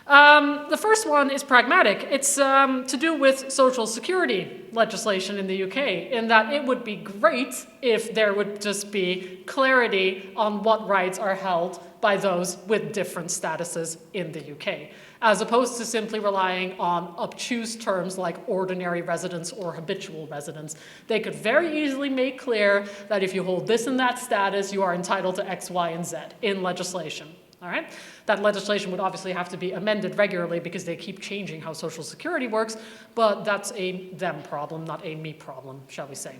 The first one is pragmatic. It's to do with social security legislation in the UK, in that it would be great if there would just be clarity on what rights are held by those with different statuses in the UK, as opposed to simply relying on obtuse terms like ordinary residence or habitual residence. They could very easily make clear that if you hold this and that status, you are entitled to X, Y, and Z in legislation. All right? That legislation would obviously have to be amended regularly because they keep changing how Social Security works, but that's a them problem, not a me problem, shall we say.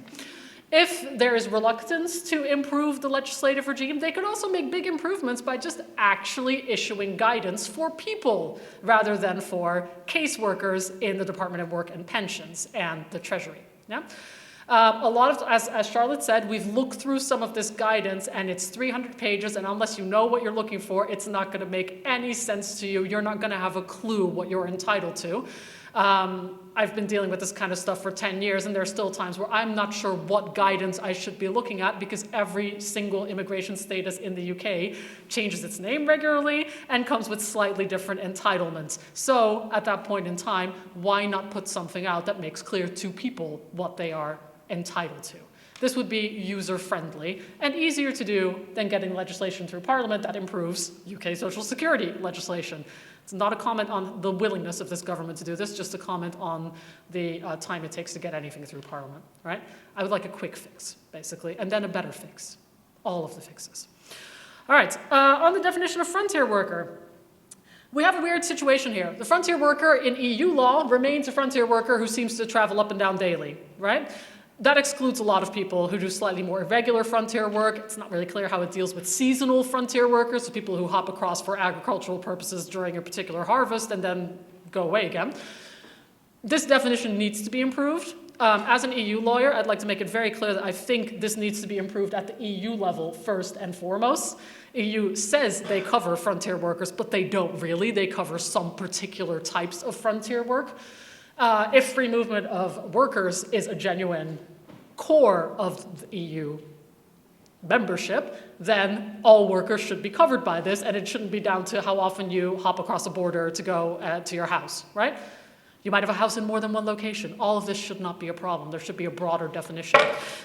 If there is reluctance to improve the legislative regime, they could also make big improvements by just actually issuing guidance for people rather than for caseworkers in the Department of Work and Pensions and the Treasury. Yeah? A lot of, as Charlotte said, we've looked through some of this guidance and it's 300 pages, and unless you know what you're looking for, it's not going to make any sense to you. You're not going to have a clue what you're entitled to. I've been dealing with this kind of stuff for 10 years, and there are still times where I'm not sure what guidance I should be looking at because every single immigration status in the UK changes its name regularly and comes with slightly different entitlements. So at that point in time, why not put something out that makes clear to people what they are entitled to? This would be user-friendly and easier to do than getting legislation through Parliament that improves UK social security legislation. It's not a comment on the willingness of this government to do this, just a comment on the time it takes to get anything through Parliament, right? I would like a quick fix, basically, and then a better fix. All of the fixes. All right, on the definition of frontier worker, we have a weird situation here. The frontier worker in EU law remains a frontier worker who seems to travel up and down daily, right? That excludes a lot of people who do slightly more irregular frontier work. It's not really clear how it deals with seasonal frontier workers, so people who hop across for agricultural purposes during a particular harvest and then go away again. This definition needs to be improved. As an EU lawyer, I'd like to make it very clear that I think this needs to be improved at the EU level first and foremost. EU says they cover frontier workers, but they don't really. They cover some particular types of frontier work. If free movement of workers is a genuine core of the EU membership, then all workers should be covered by this, and it shouldn't be down to how often you hop across a border to go to your house, right? You might have a house in more than one location. All of this should not be a problem. There should be a broader definition.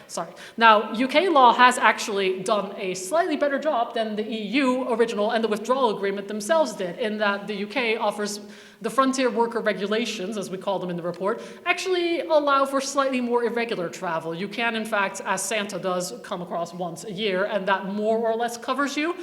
Sorry. Now, UK law has actually done a slightly better job than the EU original and the withdrawal agreement themselves did, in that the UK offers the frontier worker regulations, as we call them in the report, actually allow for slightly more irregular travel. You can, in fact, as Santa does, come across once a year, and that more or less covers you.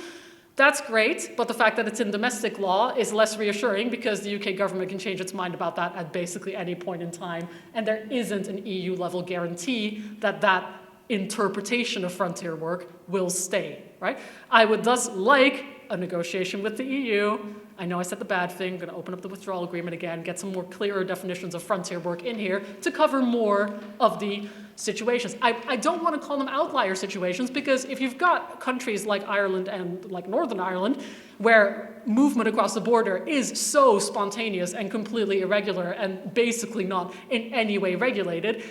That's great, but the fact that it's in domestic law is less reassuring because the UK government can change its mind about that at basically any point in time, and there isn't an EU-level guarantee that that interpretation of frontier work will stay, right? I would thus like a negotiation with the EU. I know I said the bad thing. I'm going to open up the withdrawal agreement again, get some more clearer definitions of frontier work in here to cover more of the situations. I don't want to call them outlier situations, because if you've got countries like Ireland and like Northern Ireland, where movement across the border is so spontaneous and completely irregular and basically not in any way regulated,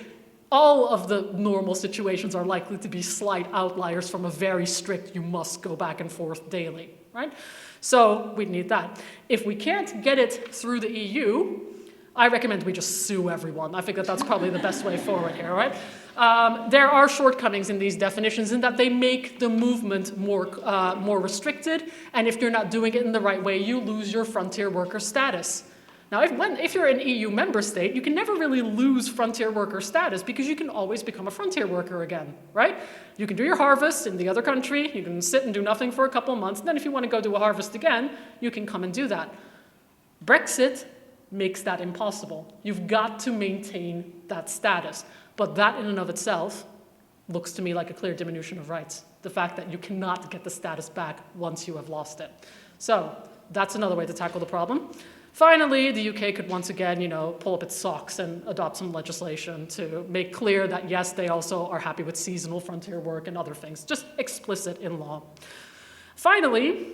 all of the normal situations are likely to be slight outliers from a very strict, you must go back and forth daily, right? So we need that. If we can't get it through the EU, I recommend we just sue everyone. I think that that's probably the best way forward here, right? There are shortcomings in these definitions in that they make the movement more restricted, and if you're not doing it in the right way, you lose your frontier worker status. Now, if you're an EU member state, you can never really lose frontier worker status because you can always become a frontier worker again, right? You can do your harvest in the other country, you can sit and do nothing for a couple of months, and then if you want to go do a harvest again, you can come and do that. Brexit makes that impossible. You've got to maintain that status. But that in and of itself looks to me like a clear diminution of rights. The fact that you cannot get the status back once you have lost it. So that's another way to tackle the problem. Finally, the UK could once again, pull up its socks and adopt some legislation to make clear that, yes, they also are happy with seasonal frontier work and other things, just explicit in law. Finally,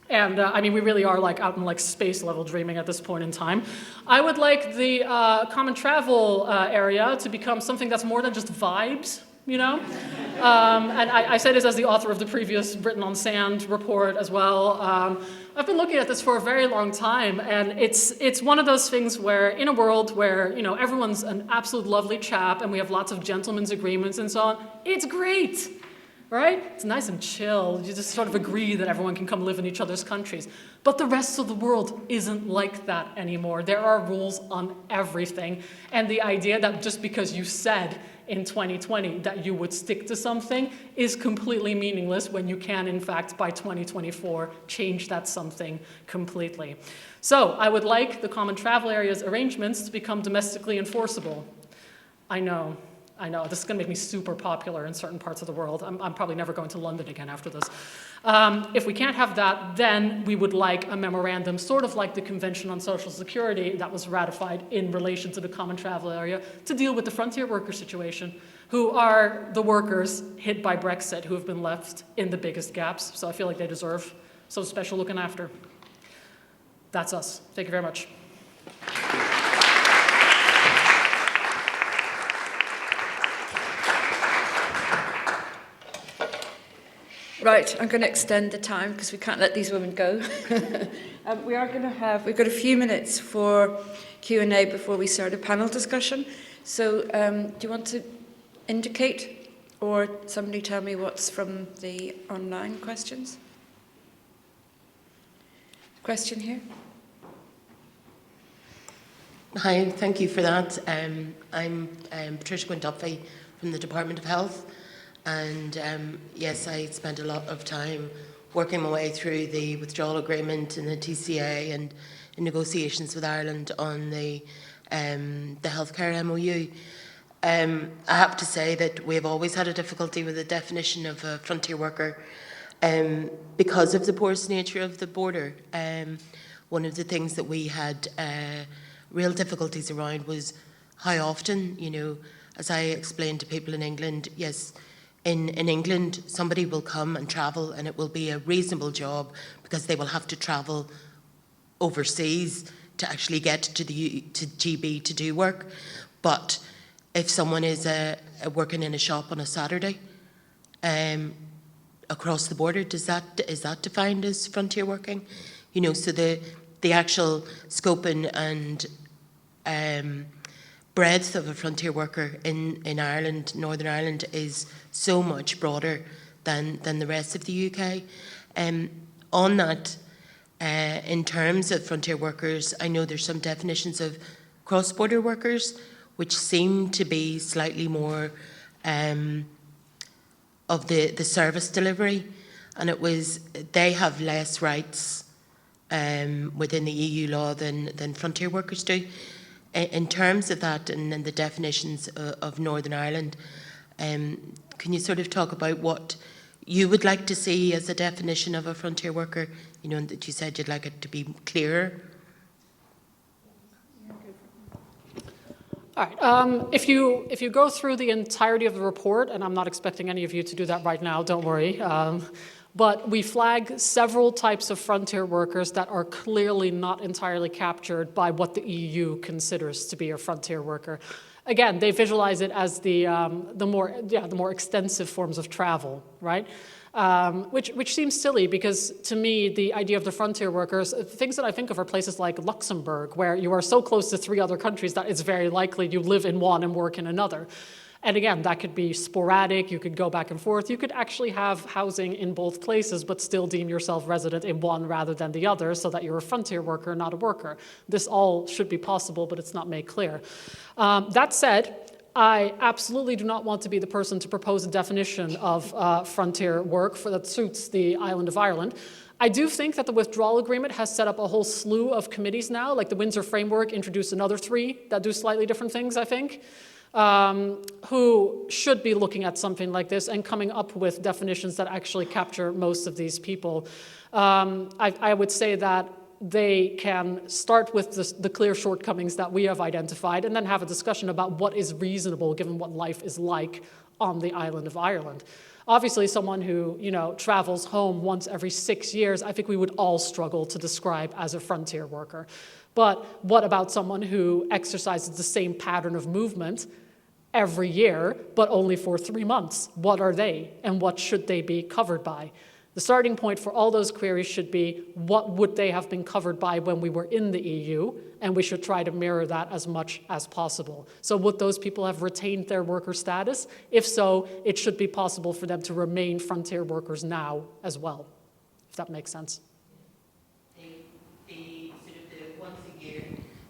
and we really are out in space level dreaming at this point in time, I would like the common travel area to become something that's more than just vibes, and I say this as the author of the previous Britain on Sand report as well. I've been looking at this for a very long time, and it's one of those things where, in a world where everyone's an absolute lovely chap and we have lots of gentlemen's agreements and so on, it's great, right? It's nice and chill. You just sort of agree that everyone can come live in each other's countries. But the rest of the world isn't like that anymore. There are rules on everything, and the idea that just because you said in 2020 that you would stick to something is completely meaningless when you can, in fact, by 2024, change that something completely. So I would like the common travel areas arrangements to become domestically enforceable. I know, this is going to make me super popular in certain parts of the world. I'm probably never going to London again after this. If we can't have that, then we would like a memorandum, sort of like the Convention on Social Security that was ratified in relation to the common travel area, to deal with the frontier worker situation, who are the workers hit by Brexit, who have been left in the biggest gaps. So I feel like they deserve some special looking after. That's us. Thank you very much. Right, I'm going to extend the time because we can't let these women go. We've got a few minutes for Q&A before we start a panel discussion. So do you want to indicate, or somebody tell me what's from the online questions? Question here. Hi, thank you for that. I'm Patricia Quinn-Duffy from the Department of Health. And yes, I spent a lot of time working my way through the withdrawal agreement and the TCA and in negotiations with Ireland on the healthcare MOU. I have to say that we have always had a difficulty with the definition of a frontier worker because of the porous nature of the border. One of the things that we had real difficulties around was how often, as I explained to people in England, yes, in England, somebody will come and travel and it will be a reasonable job because they will have to travel overseas to actually get to GB to do work. But if someone is working in a shop on a Saturday across the border, is that defined as frontier working? So the actual scope and breadth of a frontier worker in Ireland, Northern Ireland, is so much broader than the rest of the UK. On that, in terms of frontier workers, I know there's some definitions of cross-border workers which seem to be slightly more of the service delivery, and they have less rights within the EU law than frontier workers do. In terms of that and the definitions of Northern Ireland, can you sort of talk about what you would like to see as a definition of a frontier worker? You know, that you said you'd like it to be clearer. All right. If you go through the entirety of the report, and I'm not expecting any of you to do that right now, don't worry, but we flag several types of frontier workers that are clearly not entirely captured by what the EU considers to be a frontier worker. Again, they visualize it as the more extensive forms of travel, right? Which seems silly, because to me, the idea of the frontier workers, things that I think of are places like Luxembourg, where you are so close to 3 other countries that it's very likely you live in one and work in another. And again, that could be sporadic, you could go back and forth, you could actually have housing in both places but still deem yourself resident in one rather than the other, so that you're a frontier worker, not a worker. This all should be possible, but it's not made clear. That said, I absolutely do not want to be the person to propose a definition of frontier work that suits the island of Ireland. I do think that the withdrawal agreement has set up a whole slew of committees now, like the Windsor Framework introduced another 3 that do slightly different things, I think, who should be looking at something like this and coming up with definitions that actually capture most of these people. I would say that they can start with the clear shortcomings that we have identified and then have a discussion about what is reasonable given what life is like on the island of Ireland. Obviously, someone who, travels home once every 6 years, I think we would all struggle to describe as a frontier worker. But what about someone who exercises the same pattern of movement every year, but only for 3 months? What are they, and what should they be covered by? The starting point for all those queries should be, what would they have been covered by when we were in the EU? And we should try to mirror that as much as possible. So would those people have retained their worker status? If so, it should be possible for them to remain frontier workers now as well, if that makes sense.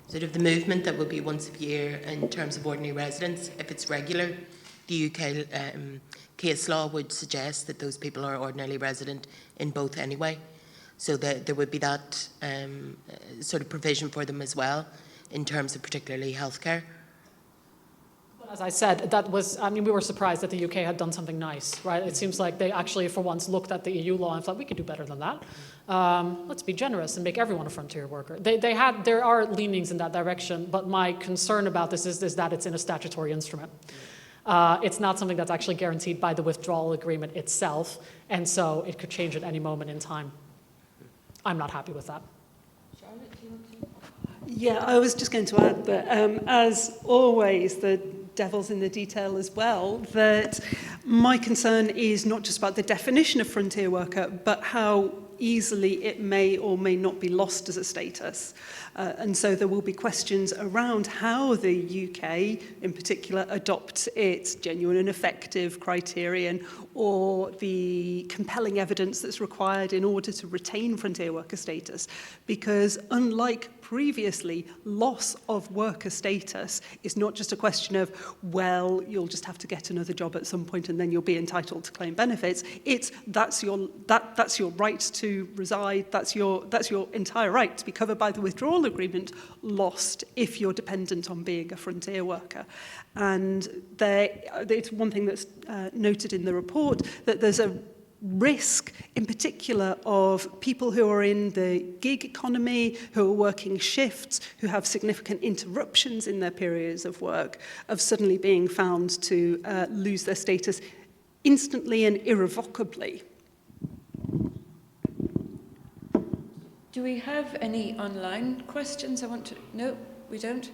Sort of the movement that would be once a year in terms of ordinary residents, if it's regular, the UK case law would suggest that those people are ordinarily resident in both anyway. So that there would be that sort of provision for them as well in terms of particularly healthcare. As I said, we were surprised that the UK had done something nice, right? It seems like they actually, for once, looked at the EU law and thought, we could do better than that. Let's be generous and make everyone a frontier worker. There are leanings in that direction, but my concern about this is that it's in a statutory instrument. It's not something that's actually guaranteed by the withdrawal agreement itself, and so it could change at any moment in time. I'm not happy with that. Charlotte, do you want to? Yeah, I was just going to add that, as always, the devil's in the detail as well, that my concern is not just about the definition of frontier worker, but how easily it may or may not be lost as a status. And so there will be questions around how the UK, in particular, adopts its genuine and effective criterion or the compelling evidence that's required in order to retain frontier worker status. Because unlike previously, loss of worker status is not just a question of, well, you'll just have to get another job at some point and then you'll be entitled to claim benefits. It's that's your right to reside, that's your entire right to be covered by the withdrawal agreement lost if you're dependent on being a frontier worker. And it's one thing that's noted in the report, that there's a risk, in particular, of people who are in the gig economy, who are working shifts, who have significant interruptions in their periods of work, of suddenly being found to lose their status instantly and irrevocably. Do we have any online questions? No, we don't.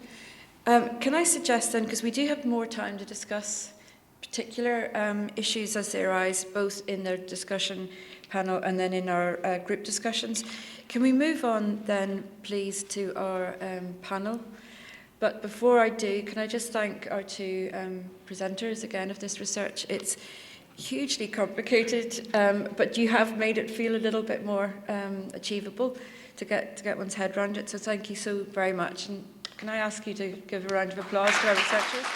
Can I suggest then, because we do have more time to discuss particular issues as they arise, both in the discussion panel and then in our group discussions, can we move on then, please, to our panel? But before I do, can I just thank our two presenters again of this research. It's hugely complicated, but you have made it feel a little bit more achievable to get one's head around it. So thank you so very much. And can I ask you to give a round of applause to our researchers?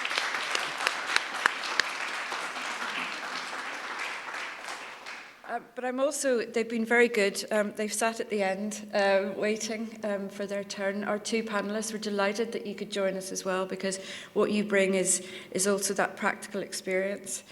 But they've been very good. They've sat at the end waiting for their turn. Our two panellists were delighted that you could join us as well, because what you bring is also that practical experience.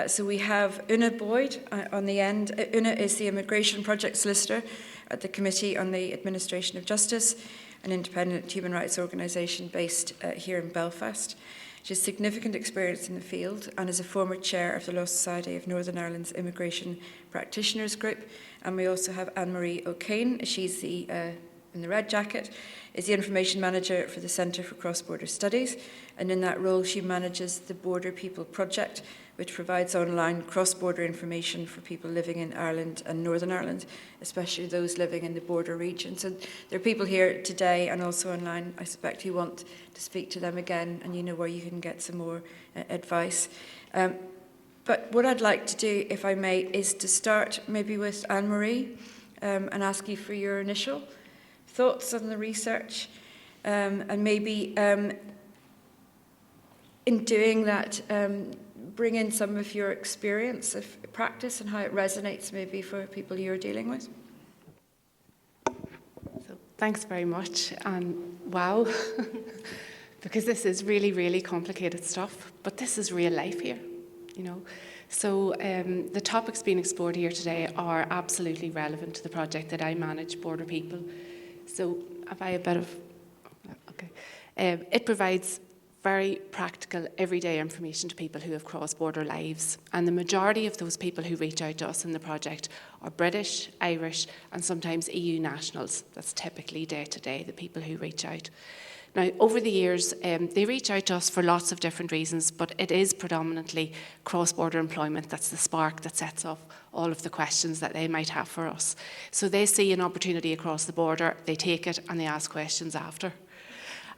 So we have Una Boyd on the end. Una is the Immigration Project Solicitor at the Committee on the Administration of Justice, an independent human rights organisation based here in Belfast. She has significant experience in the field and is a former chair of the Law Society of Northern Ireland's Immigration Practitioners Group. And we also have Annmarie O'Kane. She's in the red jacket, is the information manager for the Centre for Cross-Border Studies. And in that role, she manages the Border People Project, which provides online cross-border information for people living in Ireland and Northern Ireland, especially those living in the border region. So there are people here today and also online, I suspect, who want to speak to them again, and you know where you can get some more advice. But what I'd like to do, if I may, is to start maybe with Annmarie and ask you for your initial thoughts on the research, and maybe in doing that, bring in some of your experience of practice and how it resonates maybe for people you're dealing with. So, thanks very much, and wow, because this is really, really complicated stuff, but this is real life here, you know. So the topics being explored here today are absolutely relevant to the project that I manage, Border People. So have I a bit of, okay. It provides very practical, everyday information to people who have cross-border lives. And the majority of those people who reach out to us in the project are British, Irish, and sometimes EU nationals. That's typically day-to-day, the people who reach out. Now, over the years, they reach out to us for lots of different reasons, but it is predominantly cross-border employment that's the spark that sets off all of the questions that they might have for us. So they see an opportunity across the border, they take it, and they ask questions after.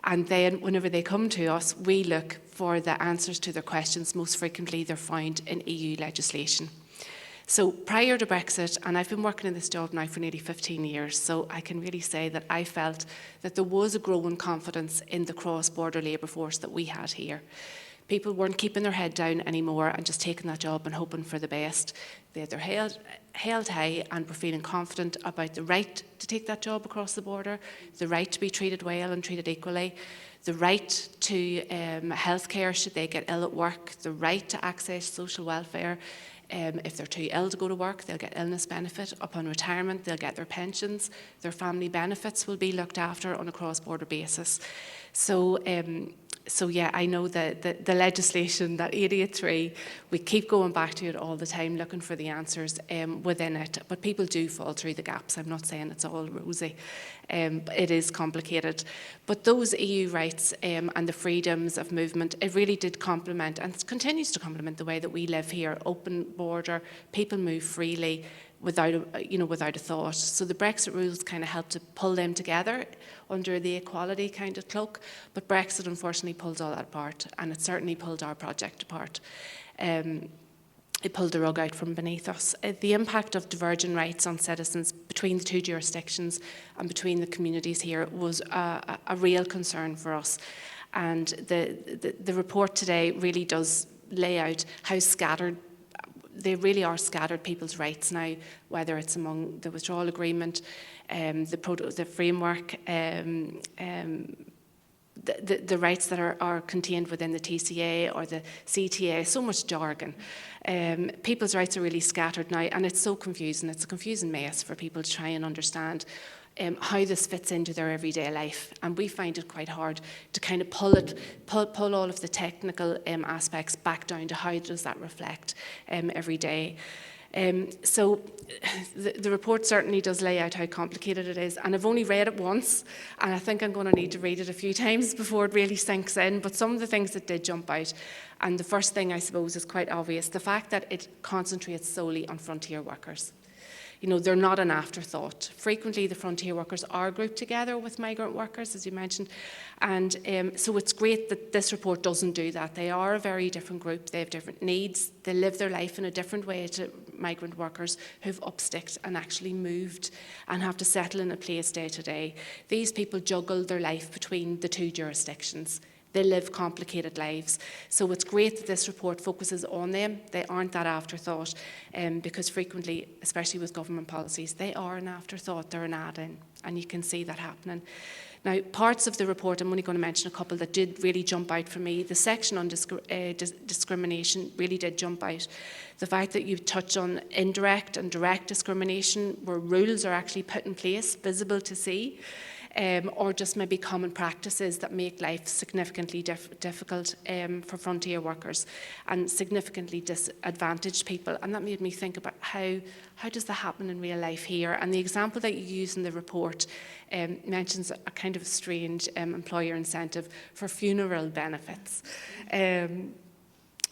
And then whenever they come to us, we look for the answers to their questions. Most frequently, they're found in EU legislation. So prior to Brexit, and I've been working in this job now for nearly 15 years, so I can really say that I felt that there was a growing confidence in the cross-border labour force that we had here. People weren't keeping their head down anymore and just taking that job and hoping for the best. They're held high and were feeling confident about the right to take that job across the border, the right to be treated well and treated equally, the right to healthcare should they get ill at work, the right to access social welfare. If they're too ill to go to work, they'll get illness benefit. Upon retirement, they'll get their pensions. Their family benefits will be looked after on a cross-border basis. So yeah, I know that the legislation, that 883, we keep going back to it all the time, looking for the answers within it. But people do fall through the gaps. I'm not saying it's all rosy. It is complicated. But those EU rights and the freedoms of movement, it really did complement and continues to complement the way that we live here. Open border, people move freely without a thought. So the Brexit rules kind of helped to pull them together under the equality kind of cloak. But Brexit unfortunately pulled all that apart, and it certainly pulled our project apart. It pulled the rug out from beneath us. The impact of divergent rights on citizens between the two jurisdictions and between the communities here was a real concern for us. And the report today really does lay out how scattered they really are scattered people's rights now, whether it's among the withdrawal agreement, the framework, the rights that are contained within the TCA or the CTA, so much jargon. People's rights are really scattered now, and it's so confusing. It's a confusing mess for people to try and understand how this fits into their everyday life. And we find it quite hard to kind of pull all of the technical aspects back down to how does that reflect every day. So the report certainly does lay out how complicated it is, and I've only read it once, and I think I'm going to need to read it a few times before it really sinks in. But some of the things that did jump out, and the first thing I suppose is quite obvious, the fact that it concentrates solely on frontier workers. You know, they're not an afterthought. Frequently, the frontier workers are grouped together with migrant workers, as you mentioned, and so it's great that this report doesn't do that. They are a very different group. They have different needs. They live their life in a different way to migrant workers who've upsticked and actually moved and have to settle in a place day to day. These people juggle their life between the two jurisdictions. They live complicated lives. So it's great that this report focuses on them. They aren't that afterthought, because frequently, especially with government policies, they are an afterthought, they're an add-in, and you can see that happening. Now, parts of the report, I'm only going to mention a couple that did really jump out for me. The section on discrimination really did jump out. The fact that you touch on indirect and direct discrimination, where rules are actually put in place, visible to see, or just maybe common practices that make life significantly difficult for frontier workers and significantly disadvantaged people. And that made me think about how does that happen in real life here? And the example that you use in the report mentions a kind of strange employer incentive for funeral benefits.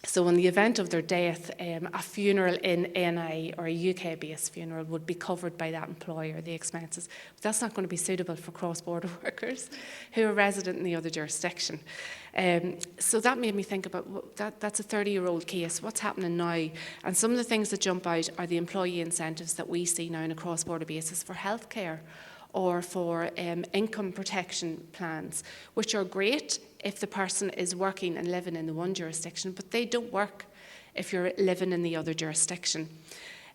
So in the event of their death, a funeral in NI or a UK-based funeral would be covered by that employer, the expenses. But that's not going to be suitable for cross-border workers who are resident in the other jurisdiction. So that made me think about that's a 30-year-old case. What's happening now? And some of the things that jump out are the employee incentives that we see now on a cross-border basis for healthcare or for income protection plans, which are great if the person is working and living in the one jurisdiction, but they don't work if you're living in the other jurisdiction.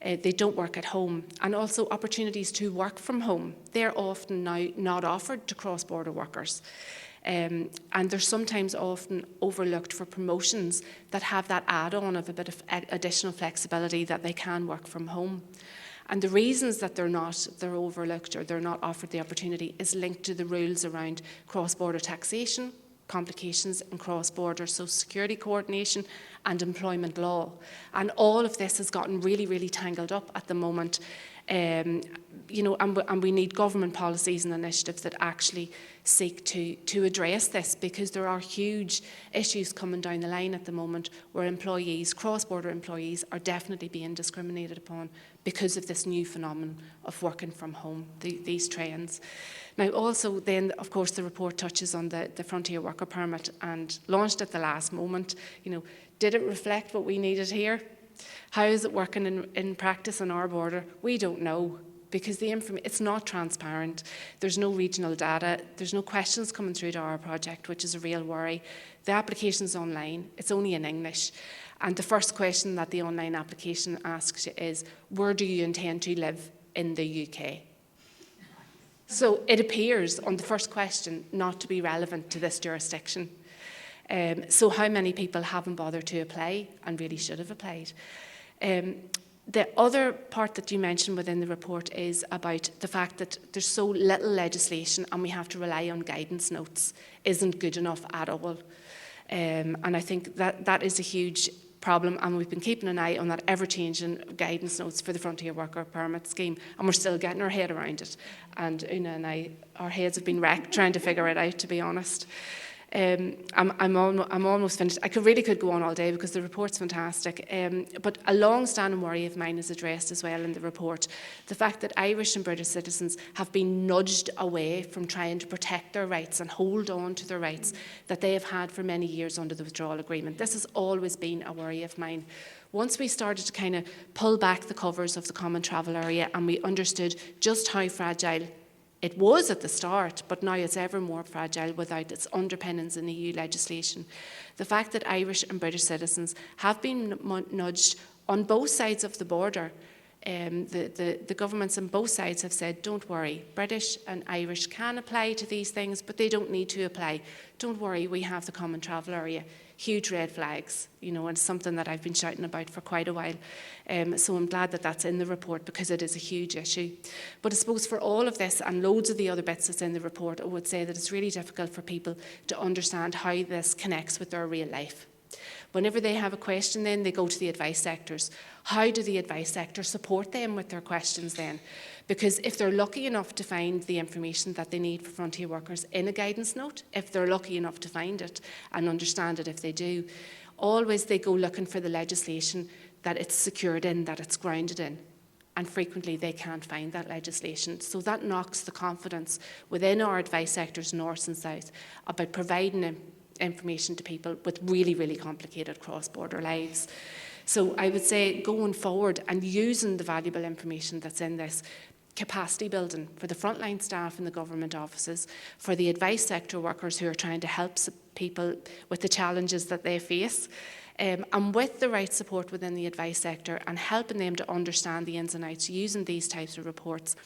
They don't work at home. And also opportunities to work from home. They're often now not offered to cross-border workers. And they're sometimes often overlooked for promotions that have that add-on of a bit of additional flexibility that they can work from home. And the reasons that they're overlooked or they're not offered the opportunity is linked to the rules around cross-border taxation, complications in cross-border social security coordination and employment law. And all of this has gotten really, really tangled up at the moment. And we need government policies and initiatives that actually seek to address this, because there are huge issues coming down the line at the moment where employees, cross-border employees, are definitely being discriminated upon because of this new phenomenon of working from home, these trends. Now also then, of course, the report touches on the frontier worker permit, and launched at the last moment. Did it reflect what we needed here? How is it working in practice on our border? We don't know, because it's not transparent. There's no regional data. There's no questions coming through to our project, which is a real worry. The application's online. It's only in English. And the first question that the online application asks you is, where do you intend to live in the UK? So it appears on the first question not to be relevant to this jurisdiction. So how many people haven't bothered to apply and really should have applied? The other part that you mentioned within the report is about the fact that there's so little legislation and we have to rely on guidance notes isn't good enough at all. And I think that is a huge problem, and we've been keeping an eye on that ever-changing guidance notes for the Frontier Worker Permit scheme, and we're still getting our head around it. And Una and I, our heads have been wrecked trying to figure it out, to be honest. I'm almost finished. I really could go on all day because the report's fantastic. But a long-standing worry of mine is addressed as well in the report. The fact that Irish and British citizens have been nudged away from trying to protect their rights and hold on to their rights that they have had for many years under the Withdrawal Agreement. This has always been a worry of mine. Once we started to kind of pull back the covers of the Common Travel Area and we understood just how fragile it was at the start, but now it's ever more fragile without its underpinnings in EU legislation. The fact that Irish and British citizens have been nudged on both sides of the border. The governments on both sides have said, don't worry, British and Irish can apply to these things, but they don't need to apply. Don't worry, we have the Common Travel Area. Huge red flags, and it's something that I've been shouting about for quite a while. So I'm glad that that's in the report because it is a huge issue. But I suppose for all of this and loads of the other bits that's in the report, I would say that it's really difficult for people to understand how this connects with their real life. Whenever they have a question, then they go to the advice sectors. How do the advice sectors support them with their questions then? Because if they're lucky enough to find the information that they need for frontier workers in a guidance note, if they're lucky enough to find it and understand it if they do, always they go looking for the legislation that it's secured in, that it's grounded in. and frequently they can't find that legislation. So that knocks the confidence within our advice sectors, north and south, about providing information to people with really, really complicated cross-border lives. So I would say going forward and using the valuable information that's in this, capacity building for the frontline staff in the government offices, for the advice sector workers who are trying to help people with the challenges that they face, and with the right support within the advice sector and helping them to understand the ins and outs using these types of reports,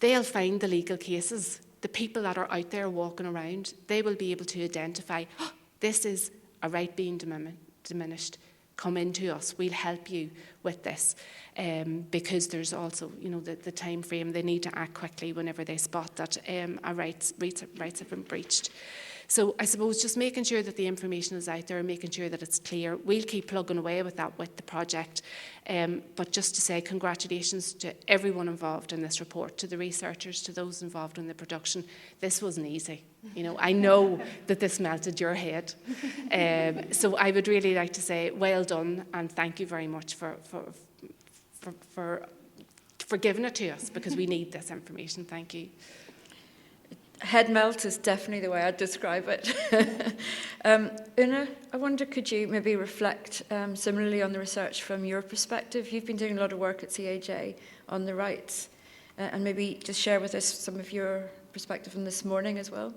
they'll find the legal cases. The people that are out there walking around, they will be able to identify, oh, this is a right being diminished. Come into us, we'll help you with this. Because there's also, the time frame, they need to act quickly whenever they spot that rights have been breached. So I suppose just making sure that the information is out there, making sure that it's clear. We'll keep plugging away with that with the project. But just to say congratulations to everyone involved in this report, to the researchers, to those involved in the production. This wasn't easy. I know that this melted your head. So I would really like to say well done and thank you very much for giving it to us, because we need this information. Thank you. Head melt is definitely the way I'd describe it. Una, I wonder, could you maybe reflect similarly on the research from your perspective? You've been doing a lot of work at CAJ on the rights, and maybe just share with us some of your perspective from this morning as well.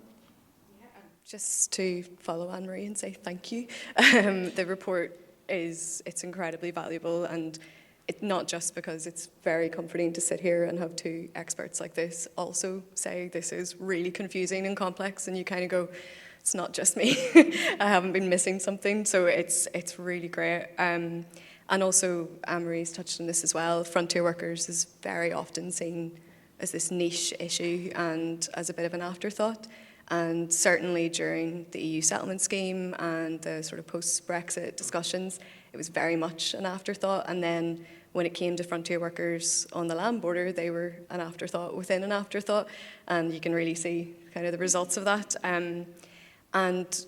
Just to follow Annmarie and say thank you. The report it's incredibly valuable, and it's not just because it's very comforting to sit here and have two experts like this also say this is really confusing and complex, and you kind of go, it's not just me. I haven't been missing something, so it's really great. And also, Annmarie's touched on this as well, frontier workers is very often seen as this niche issue and as a bit of an afterthought. And certainly during the EU settlement scheme and the sort of post-Brexit discussions, it was very much an afterthought. And then when it came to frontier workers on the land border, they were an afterthought within an afterthought. And you can really see kind of the results of that. And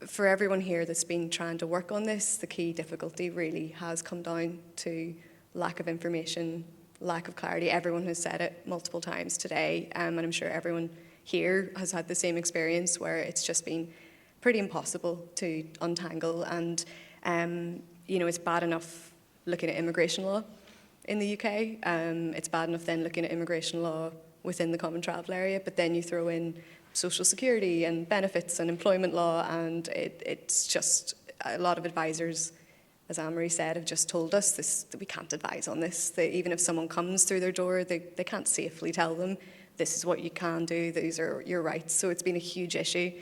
for everyone here that's been trying to work on this, the key difficulty really has come down to lack of information, lack of clarity. Everyone has said it multiple times today, and I'm sure everyone here has had the same experience where it's just been pretty impossible to untangle. And, it's bad enough looking at immigration law in the UK. It's bad enough then looking at immigration law within the Common Travel Area, but then you throw in social security and benefits and employment law, and it's just a lot of advisors, as Annmarie said, have just told us that we can't advise on this. That even if someone comes through their door, they can't safely tell them this is what you can do, these are your rights. So it's been a huge issue.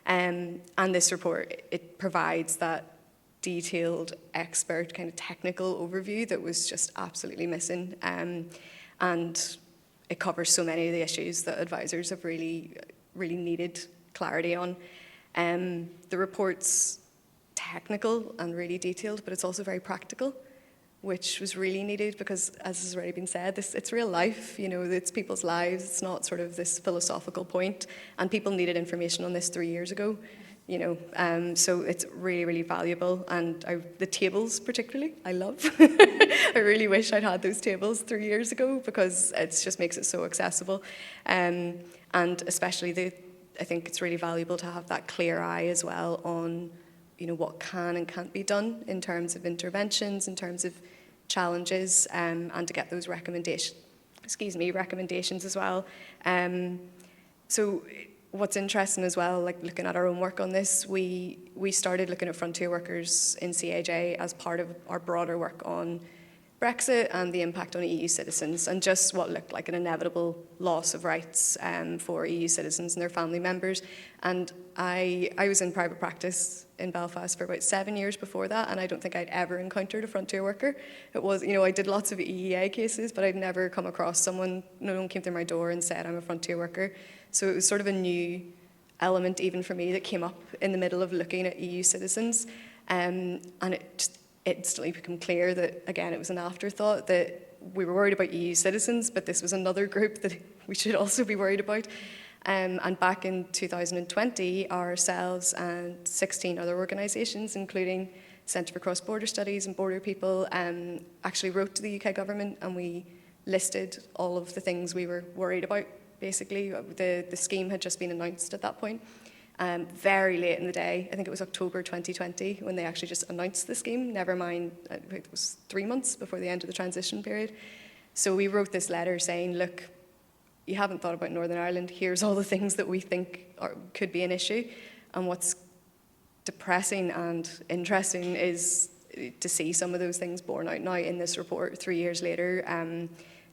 And this report, it provides that detailed, expert, kind of technical overview that was just absolutely missing. And it covers so many of the issues that advisors have really needed clarity on. The report's technical and really detailed, but it's also very practical, which was really needed because, as has already been said, it's real life, it's people's lives. It's not sort of this philosophical point, and people needed information on this 3 years ago, so it's really, really valuable. And the tables particularly, I love. I really wish I'd had those tables 3 years ago because it just makes it so accessible. And especially I think it's really valuable to have that clear eye as well on what can and can't be done in terms of interventions, in terms of challenges, and to get those recommendations as well. So what's interesting as well, like looking at our own work on this, we started looking at frontier workers in CAJ as part of our broader work on Brexit and the impact on EU citizens, and just what looked like an inevitable loss of rights for EU citizens and their family members. And I was in private practice in Belfast for about 7 years before that, and I don't think I'd ever encountered a frontier worker. It was, I did lots of EEA cases, but I'd never come across someone, no one came through my door and said I'm a frontier worker. So it was sort of a new element even for me that came up in the middle of looking at EU citizens, and it just instantly became clear that, again, it was an afterthought, that we were worried about EU citizens, but this was another group that we should also be worried about. And back in 2020, ourselves and 16 other organisations, including Centre for Cross-Border Studies and Border People, actually wrote to the UK government, and we listed all of the things we were worried about, basically. The scheme had just been announced at that point. Very late in the day, I think it was October 2020, when they actually just announced the scheme, never mind, it was 3 months before the end of the transition period. So we wrote this letter saying, look, you haven't thought about Northern Ireland, here's all the things that we think could be an issue. And what's depressing and interesting is to see some of those things borne out now in this report 3 years later.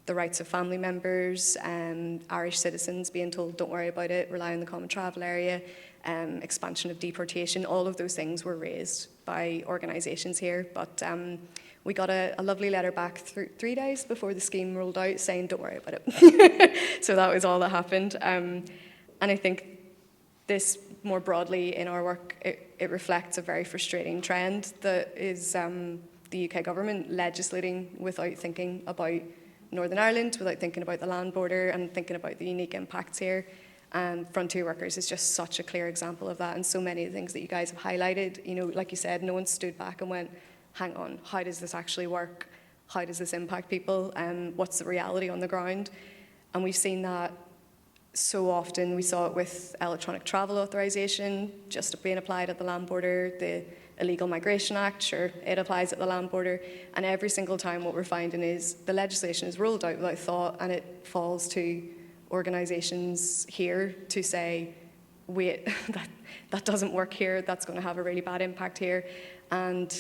The rights of family members, Irish citizens being told, don't worry about it, rely on the common travel area, expansion of deportation, all of those things were raised by organisations here. But we got a lovely letter back 3 days before the scheme rolled out saying, don't worry about it. So that was all that happened. And I think this, more broadly in our work, it reflects a very frustrating trend that is the UK government legislating without thinking about Northern Ireland, without thinking about the land border and thinking about the unique impacts here. And Frontier Workers is just such a clear example of that, and so many of the things that you guys have highlighted. You know, like you said, no one stood back and went, hang on, how does this actually work? How does this impact people? What's the reality on the ground? And we've seen that so often. We saw it with electronic travel authorisation just being applied at the land border, the Illegal Migration Act, sure, it applies at the land border. And every single time what we're finding is the legislation is rolled out without thought, and it falls to organisations here to say, wait, that doesn't work here, that's going to have a really bad impact here. And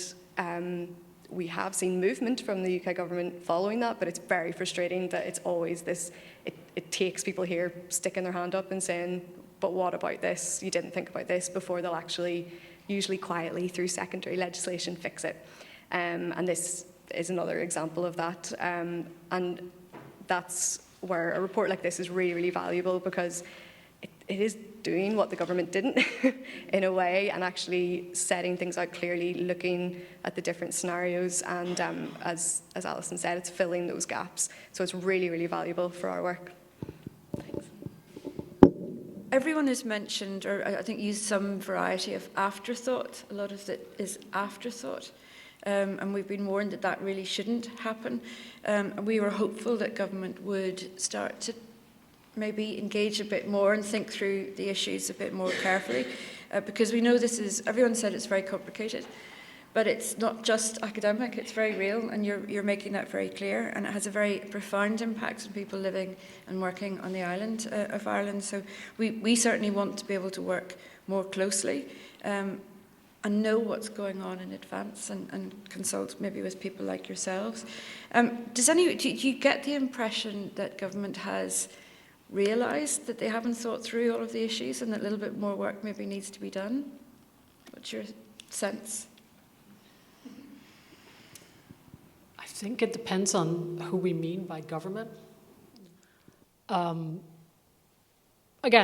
we have seen movement from the UK government following that, but it's very frustrating that it's always this, it takes people here sticking their hand up and saying, but what about this? You didn't think about this, before they'll actually, usually quietly through secondary legislation, fix it. And this is another example of that. And that's where a report like this is really, really valuable, because it is doing what the government didn't in a way, and actually setting things out clearly, looking at the different scenarios, and as Alyson said, it's filling those gaps. So it's really, really valuable for our work. Thanks. Everyone has mentioned, or I think used some variety of afterthought. A lot of it is afterthought. And we've been warned that that really shouldn't happen. We were hopeful that government would start to maybe engage a bit more and think through the issues a bit more carefully, because we know this is, everyone said it's very complicated, but it's not just academic, it's very real, and you're making that very clear, and it has a very profound impact on people living and working on the island of Ireland. So we certainly want to be able to work more closely and know what's going on in advance, and consult maybe with people like yourselves. Do you get the impression that government has realised that they haven't thought through all of the issues, and that a little bit more work maybe needs to be done? What's your sense? I think it depends on who we mean by government. Again,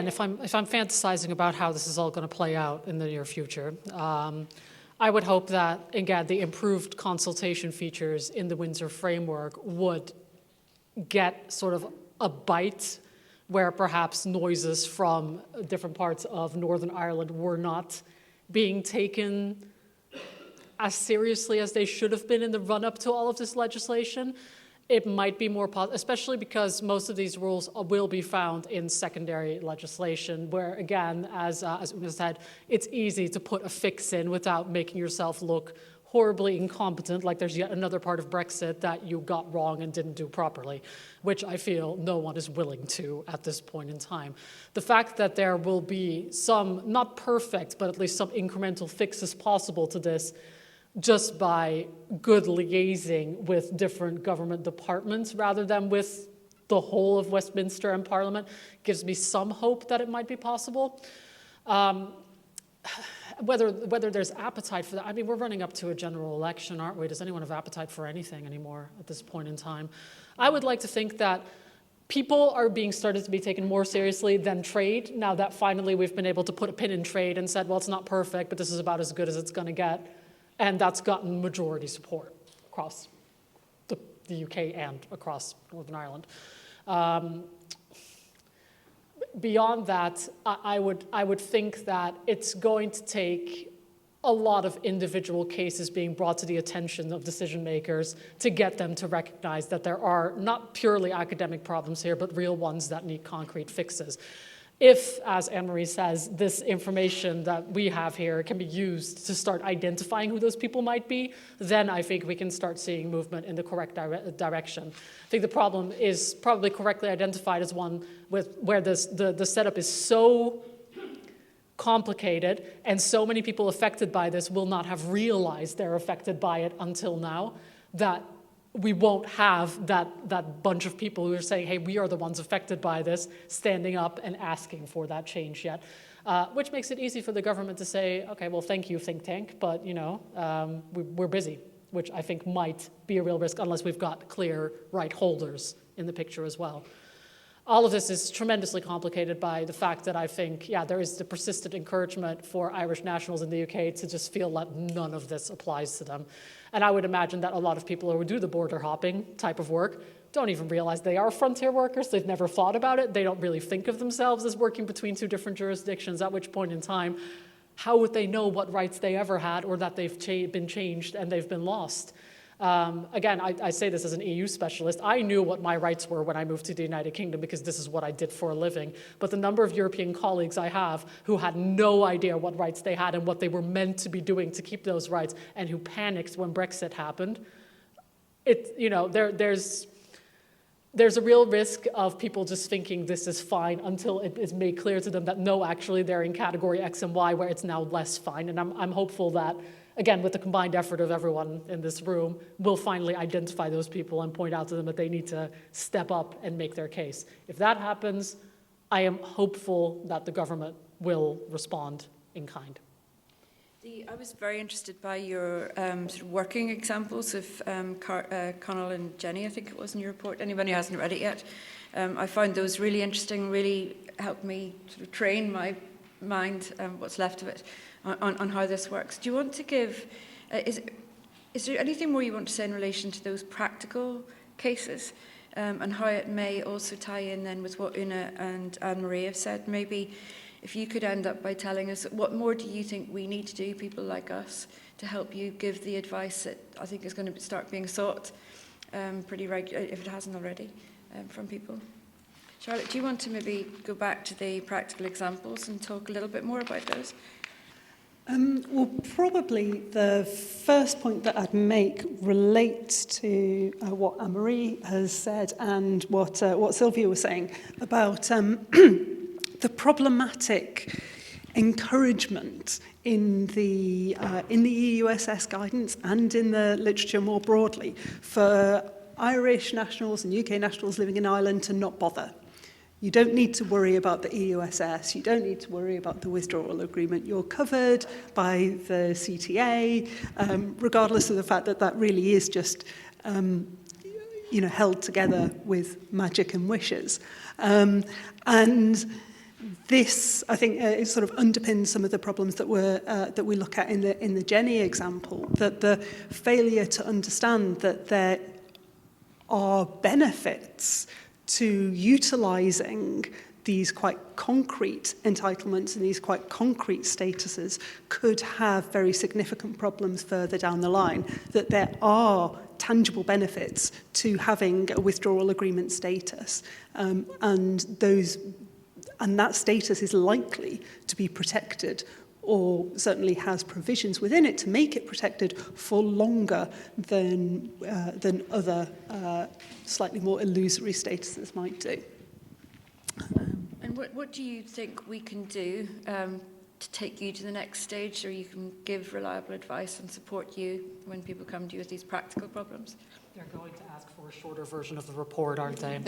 if I'm fantasizing about how this is all going to play out in the near future, I would hope that, again, the improved consultation features in the Windsor framework would get sort of a bite where perhaps noises from different parts of Northern Ireland were not being taken as seriously as they should have been in the run-up to all of this legislation. It might be more positive, especially because most of these rules will be found in secondary legislation, where, again, as Una said, it's easy to put a fix in without making yourself look horribly incompetent, like there's yet another part of Brexit that you got wrong and didn't do properly, which I feel no one is willing to at this point in time. The fact that there will be some, not perfect, but at least some incremental fixes possible to this, just by good liaising with different government departments rather than with the whole of Westminster and Parliament, gives me some hope that it might be possible. Whether there's appetite for that, I mean, we're running up to a general election, aren't we? Does anyone have appetite for anything anymore at this point in time? I would like to think that people are being started to be taken more seriously than trade, now that finally we've been able to put a pin in trade and said, well, it's not perfect, but this is about as good as it's going to get. And that's gotten majority support across the UK and across Northern Ireland. Beyond that, I would think that it's going to take a lot of individual cases being brought to the attention of decision makers to get them to recognize that there are not purely academic problems here, but real ones that need concrete fixes. If, as Annmarie says, this information that we have here can be used to start identifying who those people might be, then I think we can start seeing movement in the correct direction. I think the problem is probably correctly identified as one where the setup is so complicated and so many people affected by this will not have realized they're affected by it until now, that we won't have that bunch of people who are saying, hey, we are the ones affected by this, standing up and asking for that change yet. Which makes it easy for the government to say, okay, well, thank you, think tank, but we're busy, which I think might be a real risk unless we've got clear right holders in the picture as well. All of this is tremendously complicated by the fact that I think, there is the persistent encouragement for Irish nationals in the UK to just feel like none of this applies to them. And I would imagine that a lot of people who do the border hopping type of work don't even realize they are frontier workers. They've never thought about it. They don't really think of themselves as working between two different jurisdictions, at which point in time, how would they know what rights they ever had or that they've been changed and they've been lost? Again, I say this as an EU specialist. I knew what my rights were when I moved to the United Kingdom because this is what I did for a living. But the number of European colleagues I have who had no idea what rights they had and what they were meant to be doing to keep those rights and who panicked when Brexit happened, there's a real risk of people just thinking this is fine until it is made clear to them that no, actually they're in category X and Y where it's now less fine. And I'm hopeful that, again, with the combined effort of everyone in this room, we'll finally identify those people and point out to them that they need to step up and make their case. If that happens, I am hopeful that the government will respond in kind. I was very interested by your sort of working examples of Connell and Jenny, I think it was in your report. Anyone who hasn't read it yet, I found those really interesting, really helped me sort of train my mind, what's left of it, on how this works. Do you want to give, is there anything more you want to say in relation to those practical cases and how it may also tie in then with what Una and Annmarie have said? Maybe if you could end up by telling us what more do you think we need to do, people like us, to help you give the advice that I think is going to start being sought pretty regularly, if it hasn't already, from people. Charlotte, do you want to maybe go back to the practical examples and talk a little bit more about those? Well, probably the first point that I'd make relates to what Annmarie has said and what Sylvia was saying about the problematic encouragement in the EUSS guidance and in the literature more broadly for Irish nationals and UK nationals living in Ireland to not bother. You don't need to worry about the EUSS. You don't need to worry about the withdrawal agreement. You're covered by the CTA, regardless of the fact that that really is just, held together with magic and wishes. And this, I think, it sort of underpins some of the problems that we look at in the Jenny example. That the failure to understand that there are benefits to utilising these quite concrete entitlements and these quite concrete statuses could have very significant problems further down the line, that there are tangible benefits to having a withdrawal agreement status, and that status is likely to be protected or certainly has provisions within it to make it protected for longer than other slightly more illusory statuses might do. And what do you think we can do to take you to the next stage, or you can give reliable advice and support you when people come to you with these practical problems? They're going to ask for a shorter version of the report, aren't they?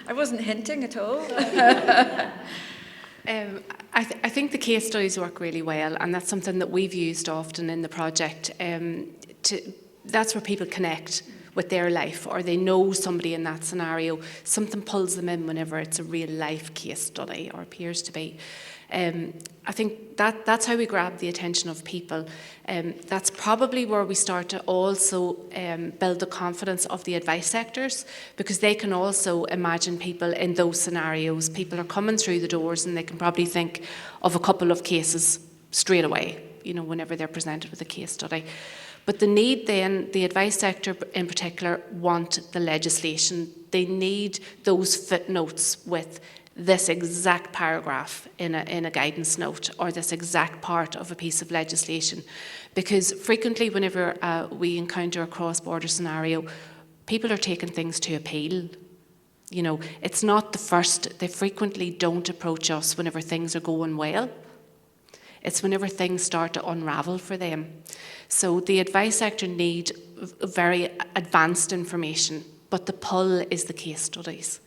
I wasn't hinting at all. I think the case studies work really well, and that's something that we've used often in the project. That's where people connect with their life, or they know somebody in that scenario. Something pulls them in whenever it's a real life case study, or appears to be. I think that's how we grab the attention of people. That's probably where we start to also build the confidence of the advice sectors, because they can also imagine people in those scenarios. People are coming through the doors and they can probably think of a couple of cases straight away, you know, whenever they're presented with a case study. But the need then, the advice sector in particular, want the legislation. They need those footnotes with this exact paragraph in a guidance note, or this exact part of a piece of legislation. Because frequently whenever we encounter a cross-border scenario, people are taking things to appeal. You know, it's not the first, they frequently don't approach us whenever things are going well. It's whenever things start to unravel for them. So the advice sector need very advanced information, but the pull is the case studies.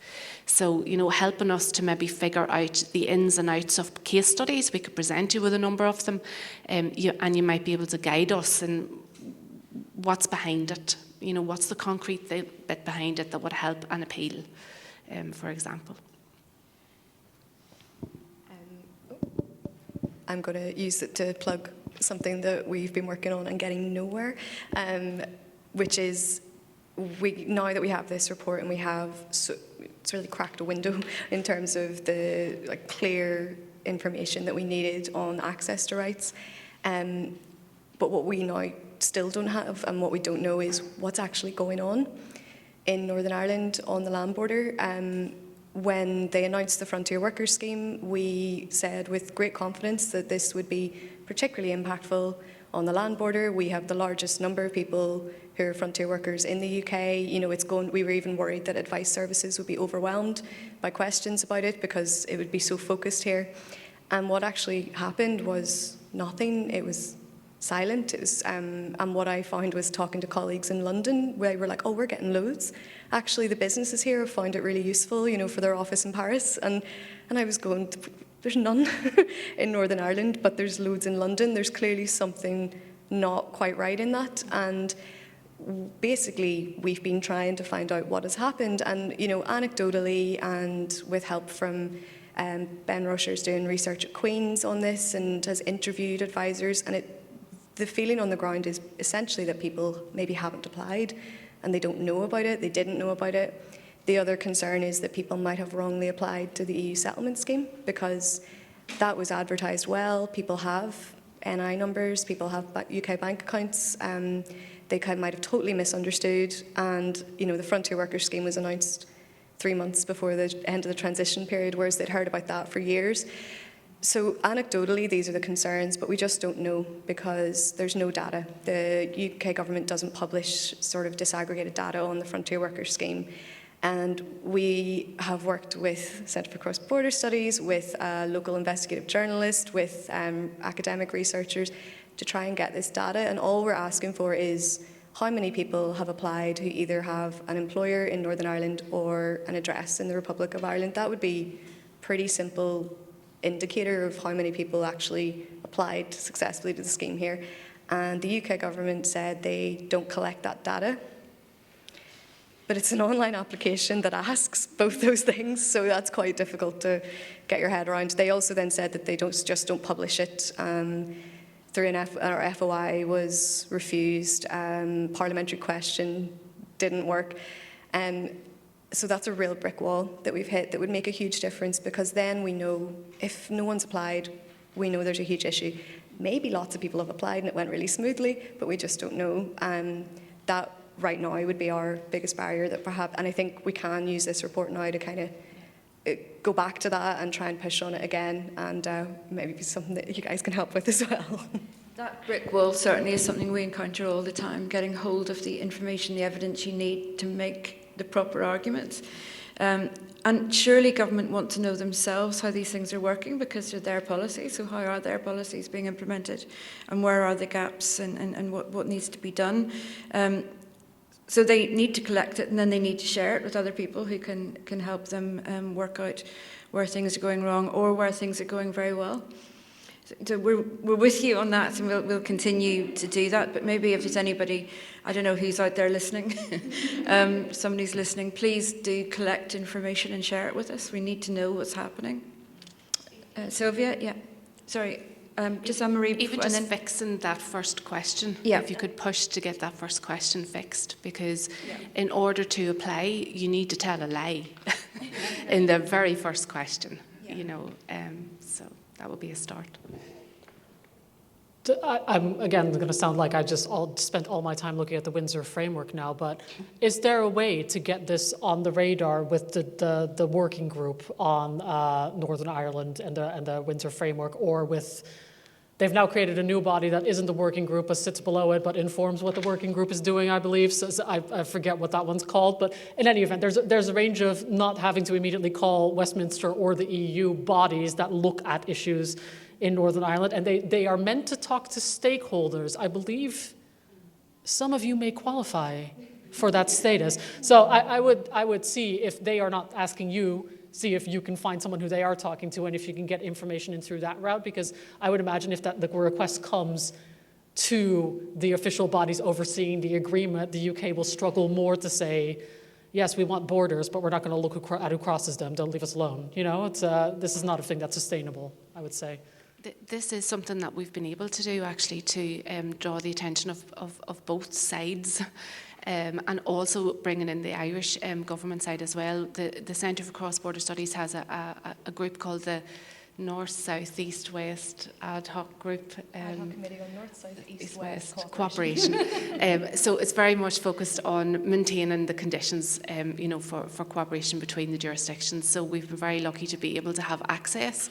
So, you know, helping us to maybe figure out the ins and outs of case studies. We could present you with a number of them, and you might be able to guide us in what's behind it. You know, what's the concrete bit behind it that would help an appeal, for example. I'm going to use it to plug something that we've been working on and getting nowhere, which is now that we have this report and we have it's really cracked a window in terms of the clear information that we needed on access to rights. But what we now still don't have and what we don't know is what's actually going on in Northern Ireland on the land border. When they announced the Frontier Workers Scheme, we said with great confidence that this would be particularly impactful on the land border. We have the largest number of people who are frontier workers in the UK. You know, we were even worried that advice services would be overwhelmed by questions about it because it would be so focused here. And what actually happened was nothing. It was silent. It was, and what I found was talking to colleagues in London, where they were like, "Oh, we're getting loads." Actually, the businesses here have found it really useful, you know, for their office in Paris. And I was going, there's none in Northern Ireland, but there's loads in London. There's clearly something not quite right in that. And basically, we've been trying to find out what has happened. And, you know, anecdotally and with help from Ben Rusher's doing research at Queen's on this and has interviewed advisors. And the feeling on the ground is essentially that people maybe haven't applied and they don't know about it, they didn't know about it. The other concern is that people might have wrongly applied to the EU settlement scheme because that was advertised well. People have NI numbers, people have UK bank accounts. They might have totally misunderstood. And, you know, the Frontier Workers Scheme was announced 3 months before the end of the transition period, whereas they'd heard about that for years. So anecdotally, these are the concerns, but we just don't know because there's no data. The UK government doesn't publish sort of disaggregated data on the Frontier Workers Scheme. And we have worked with Centre for Cross-Border Studies, with local investigative journalists, with academic researchers to try and get this data. And all we're asking for is how many people have applied who either have an employer in Northern Ireland or an address in the Republic of Ireland. That would be a pretty simple indicator of how many people actually applied successfully to the scheme here. And the UK government said they don't collect that data. But it's an online application that asks both those things, so that's quite difficult to get your head around. They also then said that they just don't publish it. Through our FOI was refused, parliamentary question didn't work. So that's a real brick wall that we've hit that would make a huge difference because then we know if no one's applied, we know there's a huge issue. Maybe lots of people have applied and it went really smoothly, but we just don't know. That right now would be our biggest barrier that perhaps, and I think we can use this report now to kind of go back to that and try and push on it again and maybe be something that you guys can help with as well. That brick wall certainly is something we encounter all the time, getting hold of the information, the evidence you need to make the proper arguments. And surely government want to know themselves how these things are working because they're their policies. So how are their policies being implemented and where are the gaps and what needs to be done? So they need to collect it and then they need to share it with other people who can help them work out where things are going wrong or where things are going very well. So we're with you on that and we'll continue to do that. But maybe if there's anybody, I don't know who's out there listening, somebody's listening, please do collect information and share it with us. We need to know what's happening. Sylvia, yeah. Sorry, just Annmarie. Even just fixing that first question, if you could push to get that first question fixed, because in order to apply, you need to tell a lie in the very first question, you know, so that would be a start. I'm again going to sound like I just spent all my time looking at the Windsor framework now, but is there a way to get this on the radar with the working group on Northern Ireland and the Windsor framework, or with, they've now created a new body that isn't the working group but sits below it but informs what the working group is doing, I believe. So I forget what that one's called, but in any event, there's a range of not having to immediately call Westminster or the EU bodies that look at issues in Northern Ireland, and they are meant to talk to stakeholders. I believe some of you may qualify for that status. So I would see if they are not asking you, see if you can find someone who they are talking to, and if you can get information in through that route, because I would imagine if the request comes to the official bodies overseeing the agreement, the UK will struggle more to say, yes, we want borders, but we're not going to look at who crosses them. Don't leave us alone. You know, this is not a thing that's sustainable, I would say. This is something that we've been able to do, actually, to draw the attention of both sides, and also bringing in the Irish government side as well. The Centre for Cross-Border Studies has a group called the North, South, East, West Ad Hoc Group. Ad Hoc Committee on North, South, East, West Cooperation. So it's very much focused on maintaining the conditions, for cooperation between the jurisdictions. So we've been very lucky to be able to have access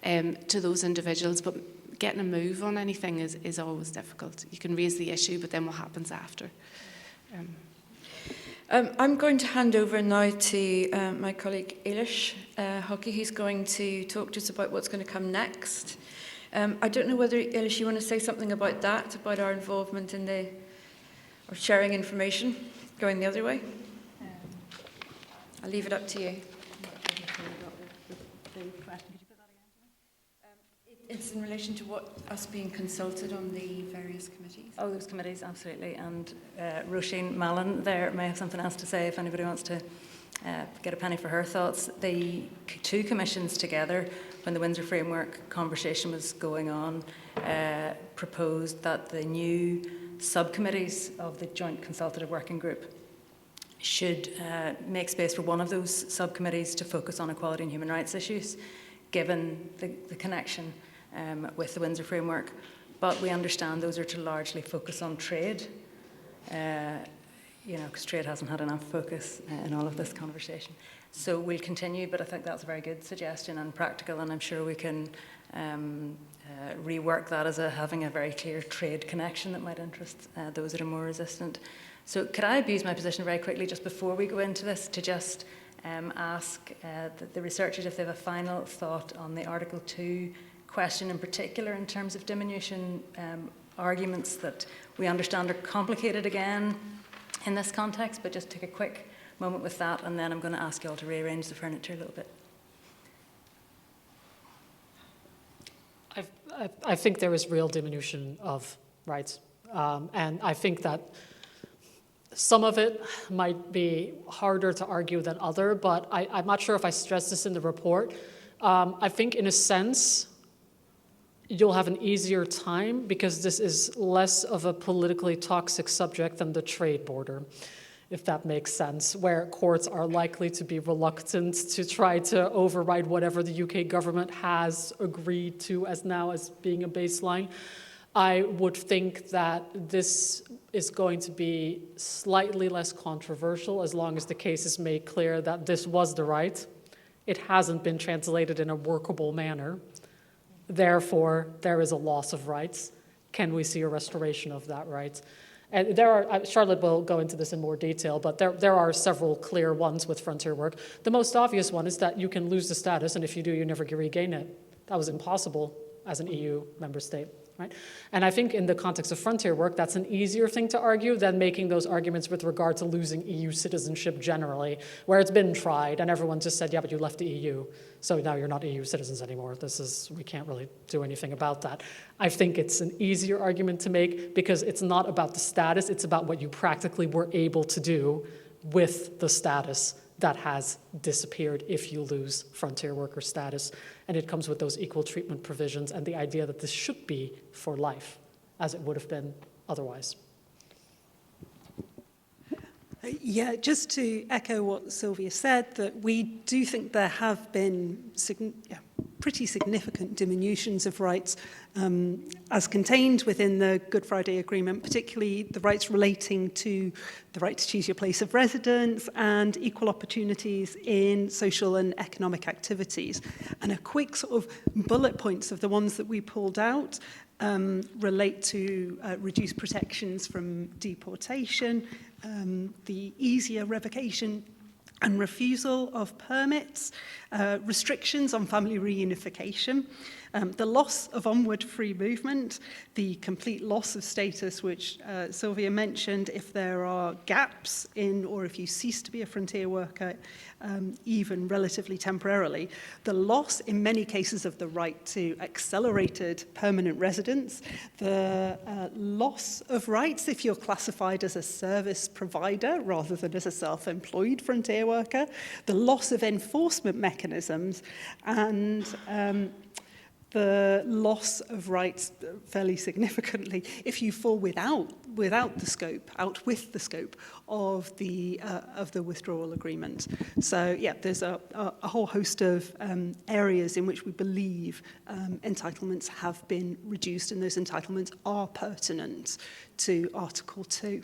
to those individuals, but getting a move on anything is always difficult. You can raise the issue, but then what happens after? I'm going to hand over now to my colleague Éilis Haughey, who's going to talk to us about what's going to come next. I don't know whether, Éilis, you want to say something about that, about our involvement in or sharing information going the other way? I'll leave it up to you. It's in relation to us being consulted on the various committees. Oh, those committees, absolutely. And Roisin Mallon there may have something else to say if anybody wants to get a penny for her thoughts. The two commissions together, when the Windsor Framework conversation was going on, proposed that the new subcommittees of the Joint Consultative Working Group should make space for one of those subcommittees to focus on equality and human rights issues, given the connection with the Windsor Framework. But we understand those are to largely focus on trade, because trade hasn't had enough focus in all of this conversation. So we'll continue, but I think that's a very good suggestion and practical, and I'm sure we can rework that as having a very clear trade connection that might interest those that are more resistant. So could I abuse my position very quickly just before we go into this to just ask the researchers if they have a final thought on the Article 2 question in particular in terms of diminution arguments that we understand are complicated again in this context, but just take a quick moment with that, and then I'm going to ask you all to rearrange the furniture a little bit. I think there is real diminution of rights, and I think that some of it might be harder to argue than other, but I'm not sure if I stressed this in the report. I think in a sense, you'll have an easier time because this is less of a politically toxic subject than the trade border, if that makes sense, where courts are likely to be reluctant to try to override whatever the UK government has agreed to as being a baseline. I would think that this is going to be slightly less controversial as long as the case is made clear that this was the right. It hasn't been translated in a workable manner. Therefore, there is a loss of rights. Can we see a restoration of that right? And Charlotte will go into this in more detail, but there are several clear ones with frontier work. The most obvious one is that you can lose the status, and if you do, you never regain it. That was impossible as an EU member state. Right? And I think in the context of frontier work, that's an easier thing to argue than making those arguments with regard to losing EU citizenship generally, where it's been tried and everyone just said, yeah, but you left the EU, so now you're not EU citizens anymore. We can't really do anything about that. I think it's an easier argument to make because it's not about the status, it's about what you practically were able to do with the status that has disappeared if you lose frontier worker status. And it comes with those equal treatment provisions and the idea that this should be for life, as it would have been otherwise. Yeah, just to echo what Sylvia said, that we do think there have been pretty significant diminutions of rights as contained within the Good Friday Agreement, particularly the rights relating to the right to choose your place of residence and equal opportunities in social and economic activities. And a quick sort of bullet points of the ones that we pulled out relate to reduced protections from deportation, the easier revocation and refusal of permits, restrictions on family reunification, the loss of onward free movement, the complete loss of status, which Sylvia mentioned, if there are gaps in or if you cease to be a frontier worker, even relatively temporarily, the loss in many cases of the right to accelerated permanent residence, the loss of rights if you're classified as a service provider rather than as a self-employed frontier worker, the loss of enforcement mechanisms, and the loss of rights fairly significantly if you fall without the scope, out with the scope of the withdrawal agreement. So yeah, there's a whole host of areas in which we believe entitlements have been reduced, and those entitlements are pertinent to Article 2.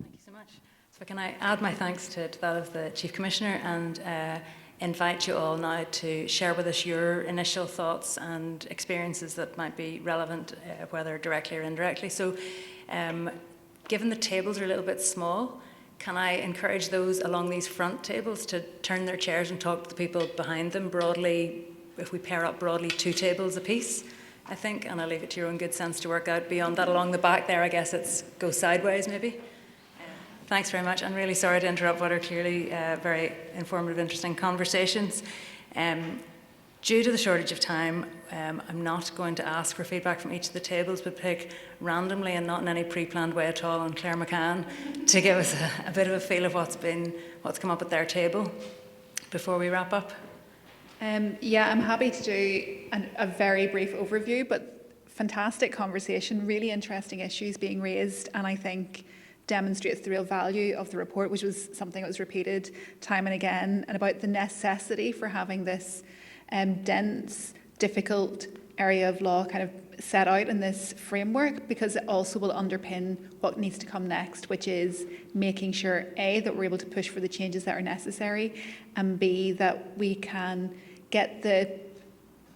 Thank you so much. So can I add my thanks to that of the Chief Commissioner and invite you all now to share with us your initial thoughts and experiences that might be relevant, whether directly or indirectly. So given the tables are a little bit small, can I encourage those along these front tables to turn their chairs and talk to the people behind them broadly, if we pair up broadly 2 tables apiece, I think, and I'll leave it to your own good sense to work out beyond that. Along the back there, I guess it's go sideways maybe. Thanks very much. I'm really sorry to interrupt what are clearly very informative, interesting conversations. Due to the shortage of time, I'm not going to ask for feedback from each of the tables, but pick randomly and not in any pre-planned way at all on Claire McCann to give us a bit of a feel of what's come up at their table before we wrap up. Yeah, I'm happy to do a very brief overview, but fantastic conversation, really interesting issues being raised, and I think demonstrates the real value of the report, which was something that was repeated time and again, and about the necessity for having this dense, difficult area of law kind of set out in this framework, because it also will underpin what needs to come next, which is making sure, A, that we're able to push for the changes that are necessary, and B, that we can get the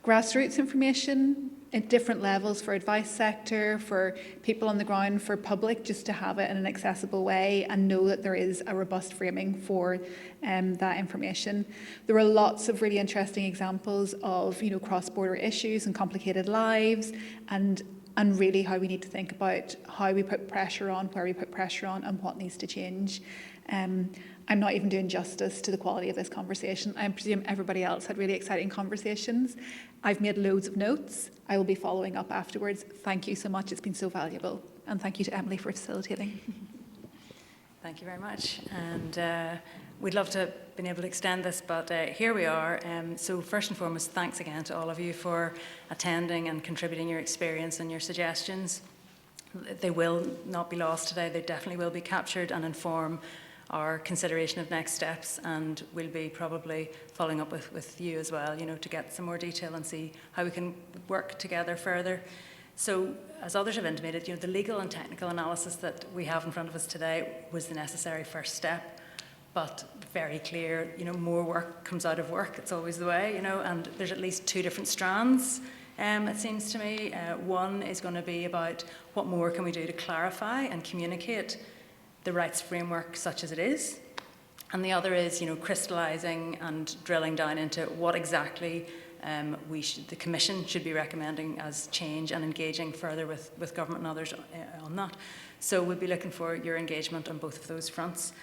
grassroots information at different levels for advice sector, for people on the ground, for public, just to have it in an accessible way and know that there is a robust framing for that information. There were lots of really interesting examples of, you know, cross-border issues and complicated lives, and really how we need to think about how we put pressure on, where we put pressure on, and what needs to change. I'm not even doing justice to the quality of this conversation. I presume everybody else had really exciting conversations. I've made loads of notes. I will be following up afterwards. Thank you so much. It's been so valuable. And thank you to Emily for facilitating. Thank you very much. And we'd love to have been able to extend this, but here we are. So first and foremost, thanks again to all of you for attending and contributing your experience and your suggestions. They will not be lost today. They definitely will be captured and inform our consideration of next steps, and we'll be probably following up with you as well, you know, to get some more detail and see how we can work together further. So, as others have intimated, you know, the legal and technical analysis that we have in front of us today was the necessary first step, but very clear, you know, more work comes out of work. It's always the way, you know, and there's at least 2 different strands, it seems to me. One is going to be about what more can we do to clarify and communicate the rights framework such as it is, and the other is, you know, crystallising and drilling down into what exactly the Commission should be recommending as change, and engaging further with government and others on that. So we'll be looking for your engagement on both of those fronts.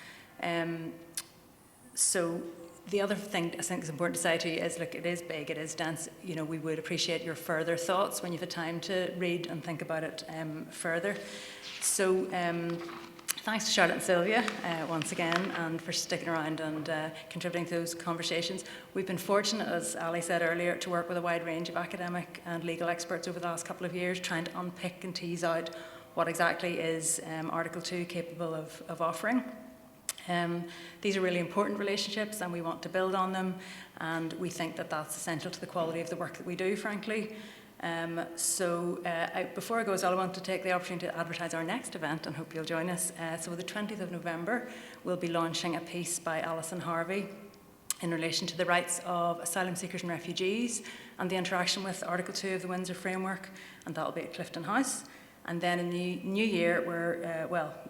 So the other thing I think is important to say to you is, look, it is big, it is dense. You know, we would appreciate your further thoughts when you've had time to read and think about it further. So thanks to Charlotte and Sylvia once again, and for sticking around and contributing to those conversations. We've been fortunate, as Ali said earlier, to work with a wide range of academic and legal experts over the last couple of years, trying to unpick and tease out what exactly is Article 2 capable of offering. These are really important relationships and we want to build on them, and we think that that's essential to the quality of the work that we do, frankly. Before I go as well, I want to take the opportunity to advertise our next event and hope you'll join us. So the 20th of November, we'll be launching a piece by Alyson Haughey in relation to the rights of asylum seekers and refugees and the interaction with Article 2 of the Windsor Framework, and that'll be at Clifton House. And then in the new year,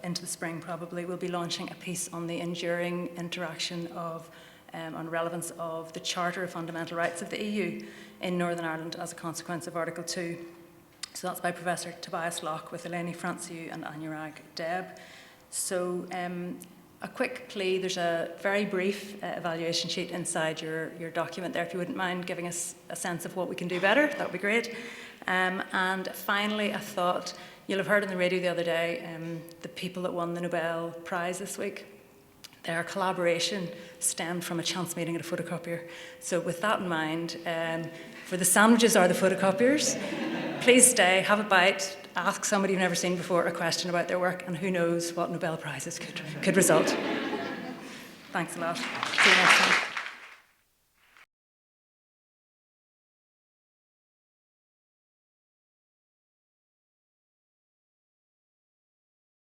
into the spring probably, we'll be launching a piece on the enduring interaction of, on relevance of the Charter of Fundamental Rights of the EU in Northern Ireland as a consequence of Article 2. So that's by Professor Tobias Locke with Éilis Franciou and Annmarie Deb. So a quick plea, there's a very brief evaluation sheet inside your document there. If you wouldn't mind giving us a sense of what we can do better, that would be great. And finally, a thought. You'll have heard on the radio the other day the people that won the Nobel Prize this week. Their collaboration stemmed from a chance meeting at a photocopier. So with that in mind, for the sandwiches or the photocopiers, please stay, have a bite, ask somebody you've never seen before a question about their work, and who knows what Nobel Prizes could result. Thanks a lot. See you next time.